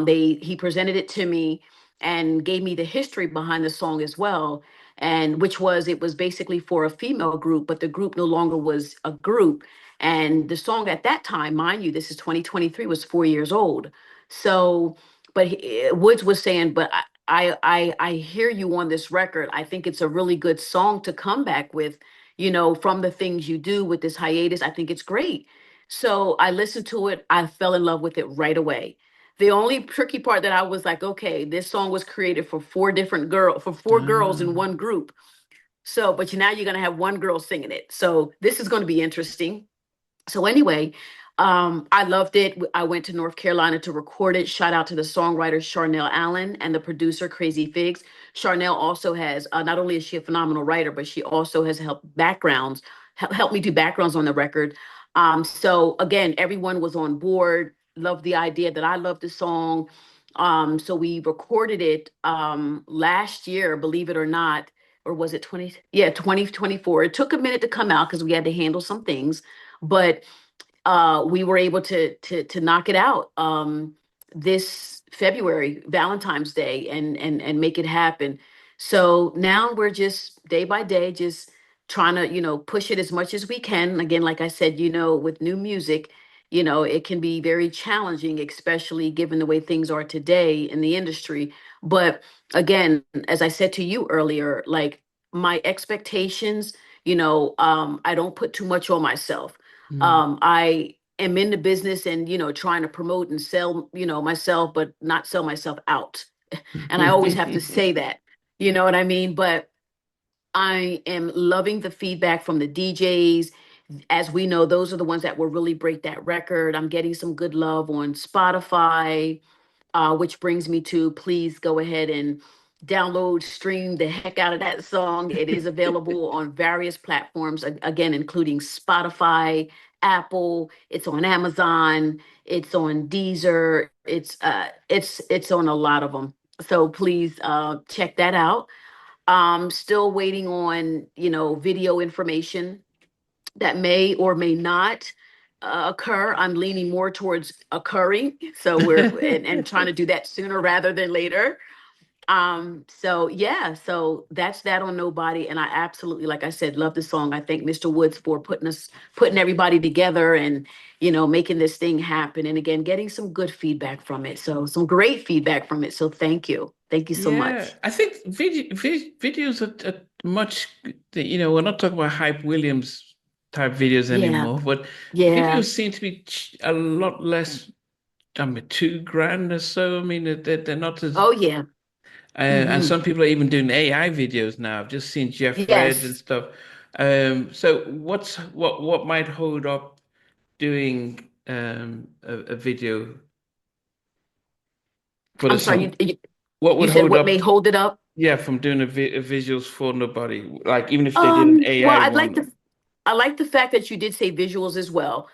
He presented it to me and gave me the history behind the song as well, and which was it was basically for a female group, but the group no longer was a group. And the song at that time, mind you, this is 2023, was 4 years old. So, but Woods was saying, but I hear you on this record. I think it's a really good song to come back with, from the things you do with this hiatus. I think it's great. So I listened to it. I fell in love with it right away. The only tricky part that I was like, okay, this song was created for four girls in Ah, one group. So, but now you're gonna have one girl singing it. So this is going to be interesting. So anyway, I loved it. I went to North Carolina to record it. Shout out to the songwriter Charnel Allen and the producer Crazy Figs. Charnel also has not only is she a phenomenal writer, but she also has helped me do backgrounds on the record. So again, everyone was on board. Loved the idea that I loved the song. So we recorded it last year, believe it or not, or was it 20? Yeah, 2024. It took a minute to come out because we had to handle some things, but we were able to knock it out this February, Valentine's Day, and make it happen. So now we're just day by day, just trying to push it as much as we can. Again, like I said, with new music, it can be very challenging, especially given the way things are today in the industry. But again, as I said to you earlier, like my expectations, I don't put too much on myself. mm. I am in the business and trying to promote and sell myself, but not sell myself out. And I always have to say that, you know what I mean? But I am loving the feedback from the DJs. As we know, those are the ones that will really break that record. I'm getting some good love on Spotify, which brings me to please go ahead and download, stream the heck out of that song. It is available on various platforms, again, including Spotify, Apple. It's on Amazon. It's on Deezer. It's on a lot of them. So please check that out. Still waiting on video information that may or may not occur. I'm leaning more towards occurring. So and trying to do that sooner rather than later. So yeah, so that's that on Nobody. And I absolutely, like I said, love the song. I thank Mr. Woods for putting everybody together and, making this thing happen. And again, getting some good feedback from it. So some great feedback from it. So thank you. Thank you so Yeah, much. I think videos are much, we're not talking about Hype Williams type videos Yeah. anymore, but videos Yeah. seem to be a lot less, I mean, 2 grand or so. I mean, they're not as, Oh yeah. and Hmm. some people are even doing AI videos now. I've just seen Jeff Red and Yes. stuff. So what might hold up doing a video for the I'm sorry. song? What You would said hold what may up? hold it up? Yeah, from doing a visuals for Nobody, like even if they did an Well, AI I'd like to one. I like the fact that you did say visuals as well.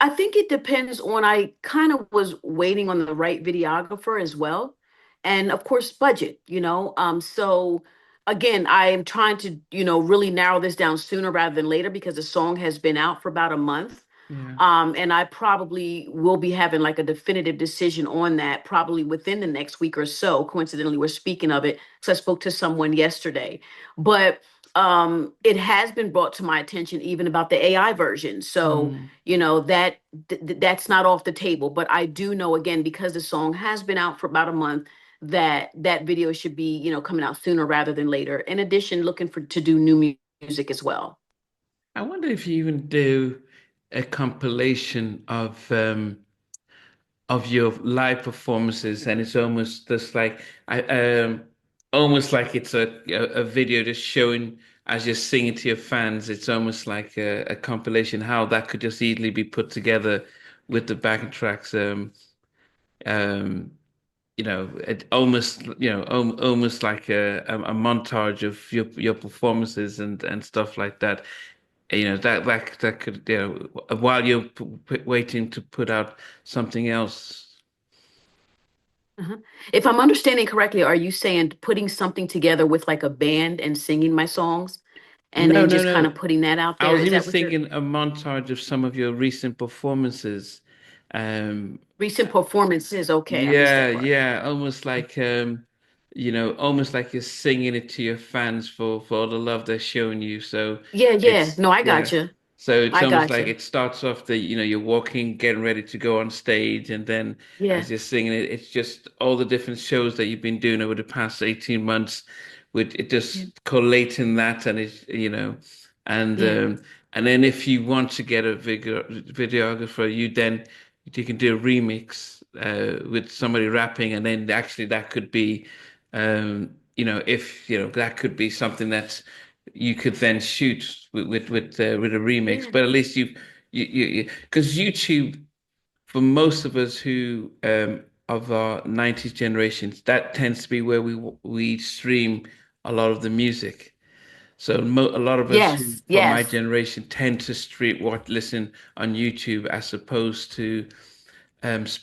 I think it depends on, I kind of was waiting on the right videographer as well. And of course, budget, you know. So again, I am trying to, really narrow this down sooner rather than later because the song has been out for about a month. Yeah. And I probably will be having like a definitive decision on that probably within the next week or so. Coincidentally, we're speaking of it. So I spoke to someone yesterday. But it has been brought to my attention even about the AI version. So, Mm. that's not off the table. But I do know again, because the song has been out for about a month, that that video should be, coming out sooner rather than later. In addition, looking for to do new music as well. I wonder if you even do a compilation of your live performances, and it's almost just like I almost like it's a video just showing as you're singing to your fans. It's almost like a compilation. How that could just easily be put together with the backing tracks. Um, it almost almost like a montage of your performances and stuff like that. That could while you're waiting to put out something else. Uh-huh. If I'm understanding correctly, are you saying putting something together with like a band and singing my songs and No, then no, just kind no. of putting that out I there? was Is even that what you're thinking a montage of some of your recent performances. Um, recent performances? Okay, I missed yeah, that part. yeah, almost like almost like you're singing it to your fans for all the love they're showing you. So Yeah, yeah. it's No, I yeah. got you. So it's I almost got like you. it starts off you're walking, getting ready to go on stage, and then Yeah, as you're singing it, it's just all the different shows that you've been doing over the past 18 months, with it yeah, just collating that, and and yeah, um, and then if you want to get a videographer, you can do a remix with somebody rapping, and then actually that could be, if that could be something that you could then shoot with a remix. yeah. But at least you because YouTube, for most of us who of our 90s generations, that tends to be where we stream a lot of the music. So a lot of us who Yes, from my yes. generation tend to stream what listen on YouTube as opposed to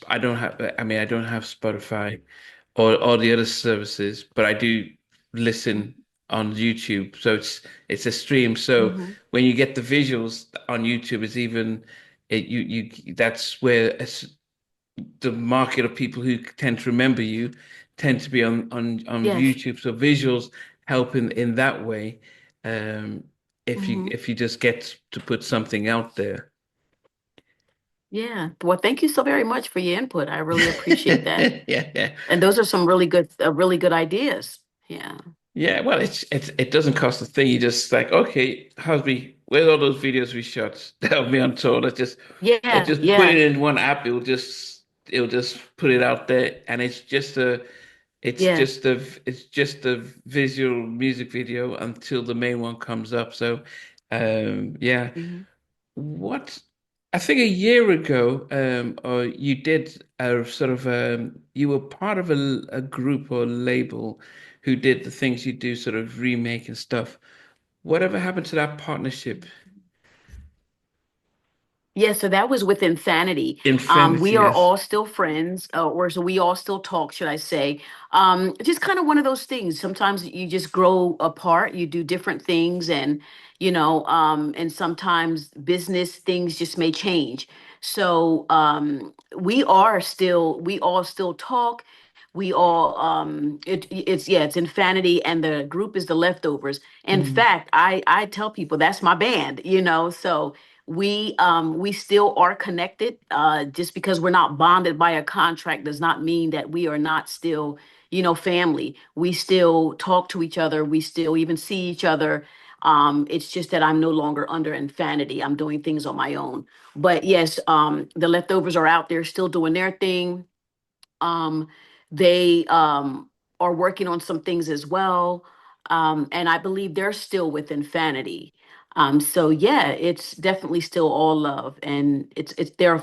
I don't have, I mean, I don't have Spotify or all the other services, but I do listen on YouTube. So it's a stream. So Mm-hmm. when you get the visuals on YouTube, it's even that's where the market of people who tend to remember you tend to be on Yes. YouTube. So visuals help in that way. Um, Mm-hmm. if you just get to put something out there. Yeah. Well, thank you so very much for your input. I really appreciate that. Yeah, yeah. And those are some really good ideas. Yeah. Yeah, well, it doesn't cost a thing. You just like, okay, Husby, where's all those videos we shot? That'll be on tour. Let's Yeah, just put it yeah, in one app. It'll just put it out there, and yeah. it's just a visual music video until the main one comes up. So, yeah. Hmm. What I think a year ago, or you did a sort of you were part of a group or label who did the things you do, sort of remake and stuff. Whatever happened to that partnership? Yeah, so that was with Insanity. We Infinity, are yes. all still friends, or so we all still talk, should I say. Just kind of one of those things. Sometimes you just grow apart, you do different things, and sometimes business things just may change. So we all still talk. We all it's Infinity, and the group is the Leftovers. In Mm, fact, I tell people that's my band, so we still are connected. Just because we're not bonded by a contract does not mean that we are not still, family. We still talk to each other. We still even see each other. It's just that I'm no longer under Infinity. I'm doing things on my own. But yes, the Leftovers are out there still doing their thing. um, they are working on some things as well. And I believe they're still with Infinity. So yeah, it's definitely still all love, and it's they're a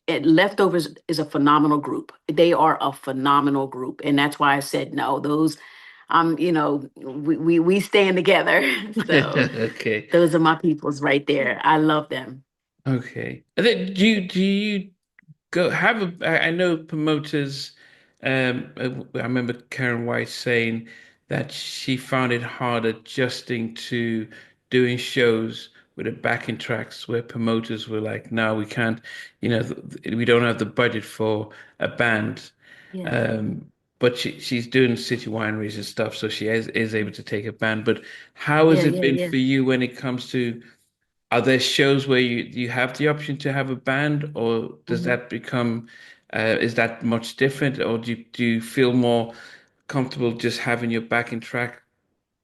Leftovers is a phenomenal group. They are a phenomenal group, and that's why I said no. Those, we stand together. So Okay. those are my peoples right there. I love them. Okay. And then do you go have I know promoters, I remember Karen White saying that she found it hard adjusting to doing shows with the backing tracks where promoters were like, no, we can't, we don't have the budget for a band. Yeah. um but she's doing city wineries and stuff, so she is able to take a band. But how has Yeah, it yeah, been yeah. for you when it comes to, are there shows where you have the option to have a band, or does Mhm. that become, is that much different, or do you feel more comfortable just having your backing track?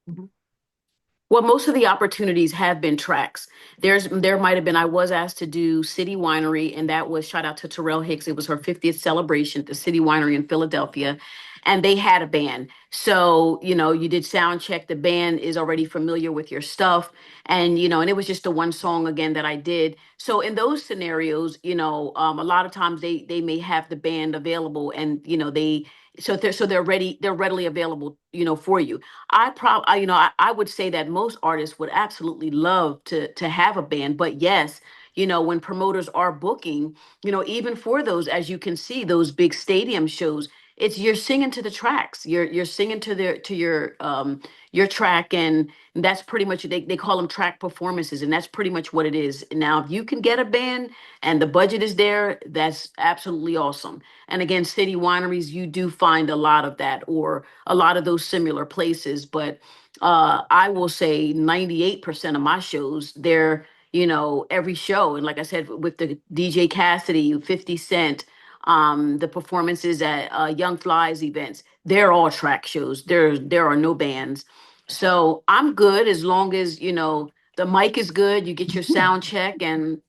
Mhm. Well, most of the opportunities have been tracks. There might have been, I was asked to do City Winery, and that was shout out to Terrell Hicks. It was her 50th celebration at the City Winery in Philadelphia. And they had a band. So, you did sound check. The band is already familiar with your stuff. And it was just the one song again that I did. So in those scenarios, a lot of times they may have the band available and they're ready, they're readily available, for you. I would say that most artists would absolutely love to have a band, but yes, when promoters are booking, even for those, as you can see, those big stadium shows, it's you're singing to the tracks. You're singing to your track, and that's pretty much they call them track performances, and that's pretty much what it is. Now, if you can get a band and the budget is there, that's absolutely awesome. And again, city wineries, you do find a lot of that, or a lot of those similar places. But I will say 98% of my shows, they're, every show. And like I said, with the DJ Cassidy, 50 Cent, the performances at Young Fly's events, they're all track shows. There are no bands. So I'm good as long as, the mic is good, you get your sound check, and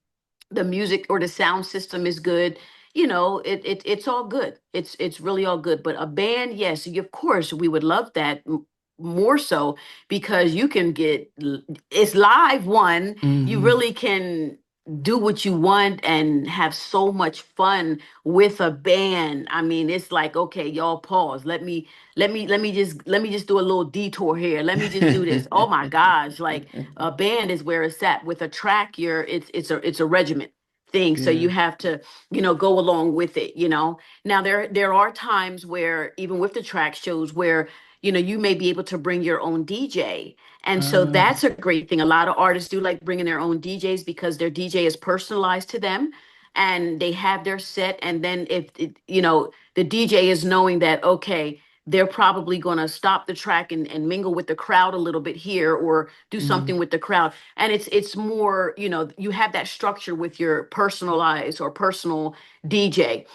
the music or the sound system is good. It's all good. It's really all good. But a band, yes, of course we would love that, more so, because you can it's live. One, you Hmm. really can do what you want and have so much fun with a band. I mean, it's like, okay, y'all pause, let me just do a little detour here, let me just do this. Oh my gosh, like, a band is where it's at. With a track, it's a regiment thing. So Yeah. you have to, go along with it. Now there are times where, even with the track shows, where you may be able to bring your own DJ. And so Uh, that's a great thing. A lot of artists do like bringing their own DJs because their DJ is personalized to them, and they have their set. And then if the DJ is knowing that, okay, they're probably going to stop the track and mingle with the crowd a little bit here, or do mm, something with the crowd. And it's more, you have that structure with your personalized or personal DJ.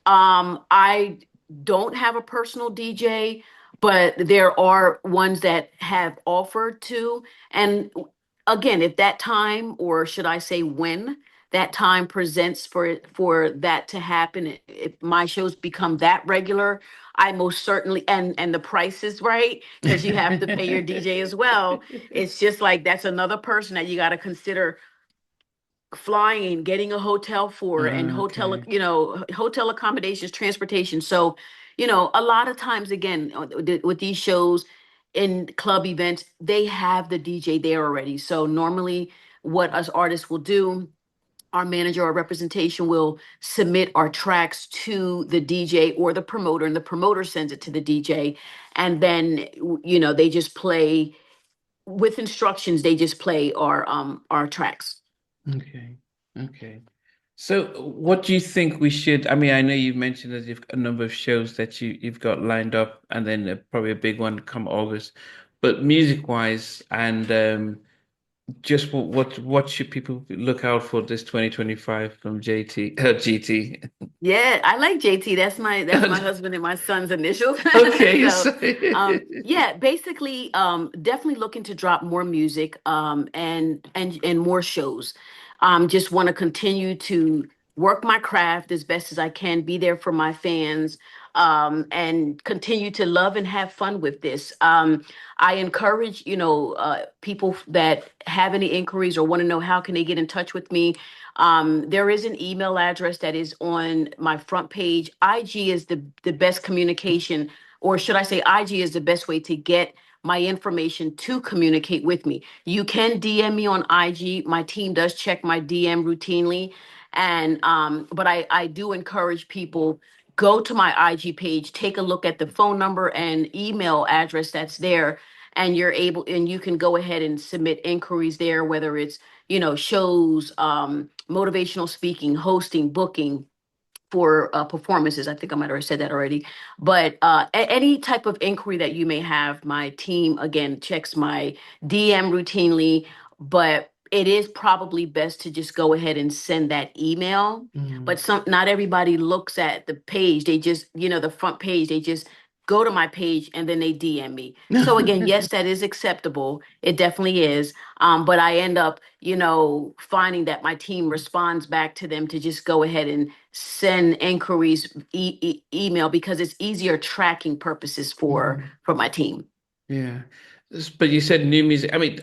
I don't have a personal DJ, but there are ones that have offered to. And again, if that time, or should I say when that time presents for that to happen, if my shows become that regular, I most certainly, and the price is right, because you have to pay your DJ as well. It's just like, that's another person that you got to consider flying, getting a hotel for, and okay. hotel accommodations, transportation. So, a lot of times, again, with these shows in club events, they have the DJ there already. So normally, what us artists will do, our manager or representation will submit our tracks to the DJ or the promoter, and the promoter sends it to the DJ. And then, they just play with instructions. They just play our tracks. Okay. Okay. So what do you think we should, I mean, I know you've mentioned that you've got a number of shows that you've got lined up, and then probably a big one come August. But music wise, and just what should people look out for this 2025 from JT, GT? Yeah, I like JT. That's my husband and my son's initials. Okay, So, so yeah, basically, definitely looking to drop more music, and more shows. Just want to continue to work my craft as best as I can, be there for my fans, and continue to love and have fun with this. I encourage, people that have any inquiries or want to know how can they get in touch with me. There is an email address that is on my front page. IG is the best communication, or should I say IG is the best way to get my information to communicate with me. You can DM me on IG. My team does check my DM routinely. And but I do encourage people, go to my IG page, take a look at the phone number and email address that's there, and you can go ahead and submit inquiries there, whether it's, shows, motivational speaking, hosting, booking for performances. I think I might have said that already. But any type of inquiry that you may have, my team again checks my DM routinely. But it is probably best to just go ahead and send that email. But not everybody looks at the page. They just, the front page. They just go to my page and then they DM me. So again, yes, that is acceptable. It definitely is. But I end up, finding that my team responds back to them to just go ahead and send inquiries email, because it's easier tracking purposes for my team. Yeah. But you said new music. I mean,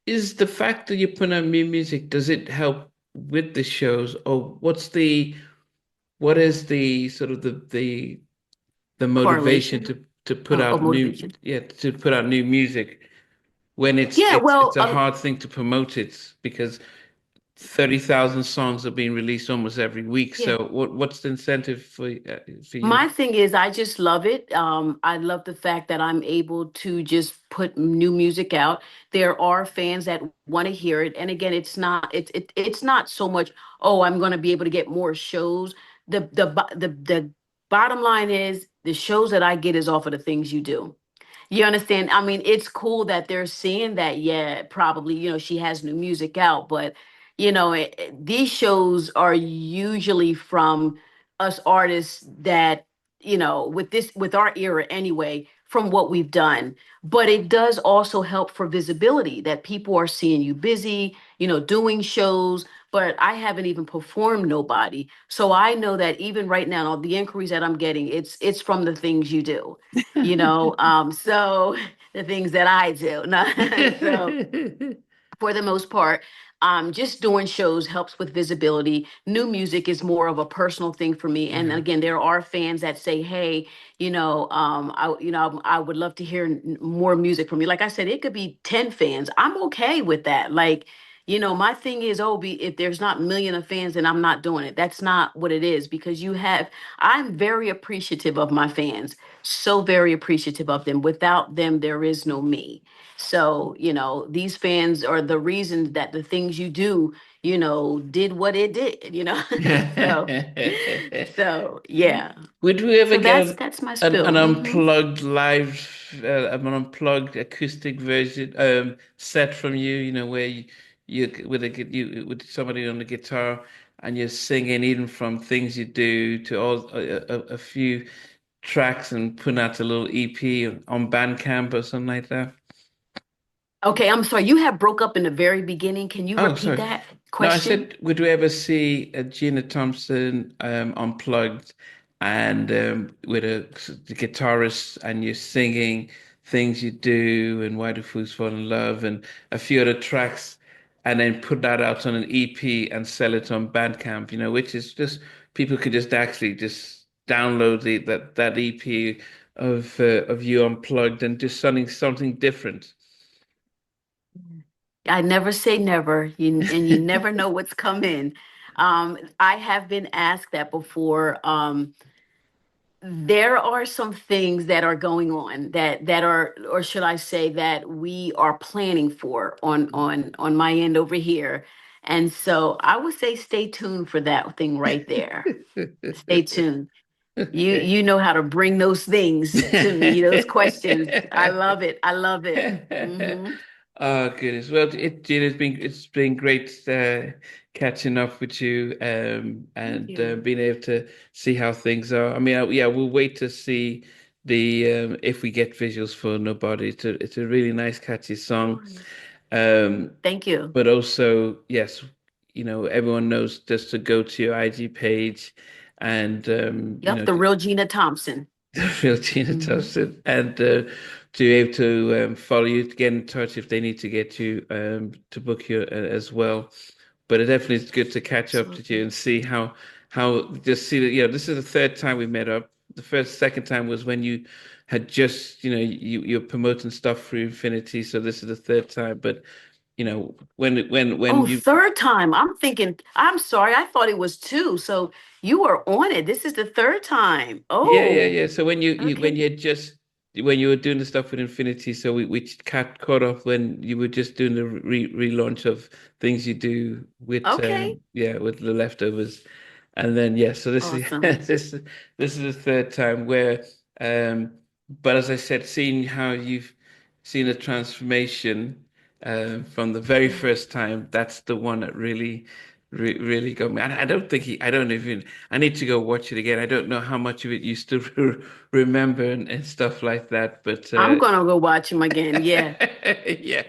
is the fact that you put out new music, does it help with the shows, or what is the sort of the motivation Correlation to put of out motivation. to put out new music when Yeah, well, it's a hard thing to promote it because 30,000 songs are being released almost every week. yeah. So what's the incentive for you? My thing is, I just love it. I love the fact that I'm able to just put new music out. There are fans that want to hear it, and again, it's not so much. Oh, I'm going to be able to get more shows. The bottom line is the shows that I get is off of the things you do. You understand? I mean, it's cool that they're seeing that. Yeah, probably, she has new music out, but these shows are usually from us artists that, with our era anyway, from what we've done. But it does also help for visibility, that people are seeing you busy, doing shows. But I haven't even performed nobody. So I know that even right now, all the inquiries that I'm getting, it's from the things you do, so the things that I do. So for the most part, just doing shows helps with visibility. New music is more of a personal thing for me. And Yeah. again, there are fans that say, "Hey, I would love to hear more music from you." Like I said, it could be 10 fans. I'm okay with that. Like, my thing is, if there's not million of fans, then I'm not doing it. That's not what it is, because I'm very appreciative of my fans. So very appreciative of them. Without them, there is no me. So, these fans are the reason that the things you do, did what it did. So, yeah. Would we ever So get that's my an spill. unplugged live, an unplugged acoustic version set from you? Where you with somebody on the guitar and you're singing, even from things you do to a few tracks and putting out a little EP on Bandcamp or something like that. Okay, I'm sorry. You have broke up in the very beginning. Can you Oh, repeat sorry. that No, I question? said, would we ever see a Gina Thompson unplugged and with the guitarist and you're singing things you do and Why Do Fools Fall in Love and a few other tracks and then put that out on an EP and sell it on Bandcamp, which is just people could just actually just download that EP of you unplugged and just something different. I never say never, and you never know what's coming. I have been asked that before. There are some things that are going on that are, or should I say, that we are planning for on my end over here. And so I would say stay tuned for that thing right there. Stay tuned. Okay. You know how to bring those things to me, those questions. I love it. I love it. Oh goodness. Well, Gina, it's been great catching up with you Thank and you. being able to see how things are. I mean, yeah, we'll wait to see the if we get visuals for Nobody. It's a really nice, catchy song. Um, Thank you. but also, yes, everyone knows just to go to your IG page and Yep, the real Gina Thompson. Real Gina Hmm. Thompson, and to be able to follow you, to get in touch if they need to get you to book you as well. But it definitely is good to catch up with you Absolutely. and see how just see that this is the third time we met up, second time was when you had just, you're promoting stuff through Infinity. So this is the third time. But when Oh, you, third time. I'm thinking, I'm sorry, I thought it was two. So you were on it. This is the third time. Oh, yeah. So when okay. when you were doing the stuff with Infinity, so we caught off when you were just doing the relaunch of things you do with Okay. with the leftovers, and then so this is Awesome. this is the third time where but as I said, seeing how you've seen a transformation from the very Yeah. first time, that's the one that really got me. I don't think I don't even, I need to go watch it again. I don't know how much of it you still remember and stuff like that, but I'm gonna go watch him again. Yeah.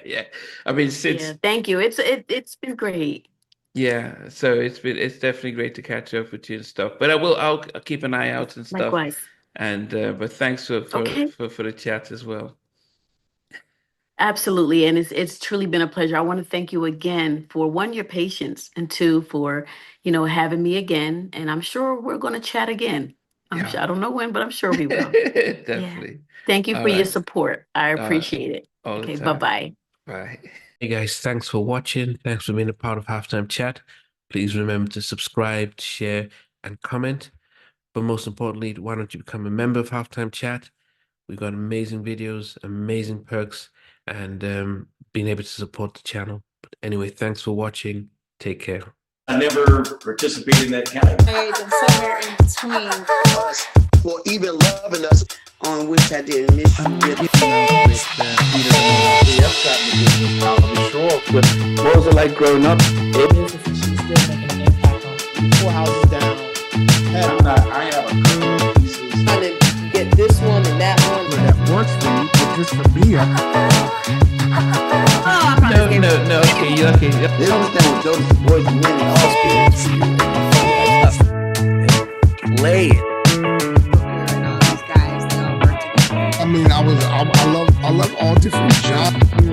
yeah. I mean, Yeah. since, Thank you. It's been great. yeah, so it's definitely great to catch up with you and stuff. But I'll keep an eye out and stuff. Likewise. And but thanks Okay. for the chat as well. Absolutely. And it's truly been a pleasure. I want to thank you again for one, your patience, and two, for, having me again. And I'm sure we're gonna chat again. I'm Yeah, sure I don't know when, but I'm sure we will. Yeah. definitely. Thank you All for your right. support. I Uh, appreciate it. all the Okay, time. bye-bye. Bye. Hey guys, thanks for watching. Thanks for being a part of Halftime Chat. Please remember to subscribe, share, and comment. But most importantly, why don't you become a member of Halftime Chat? We've got amazing videos, amazing perks, and being able to support the channel. But anyway, thanks for watching. Take care. I never participated in that category. And somewhere in between. For even loving us, on which I didn't miss you with. I'll be sure. But what was it like growing up? She's still making an impact on 4 houses down. I have a couple pieces. Trying to get this one and that one. That works for me, but just for me, No. Okay, you're okay. They don't understand what Jonas Boys and men and all spirits. play it. These guys, they all work together. I mean, I love all different genres.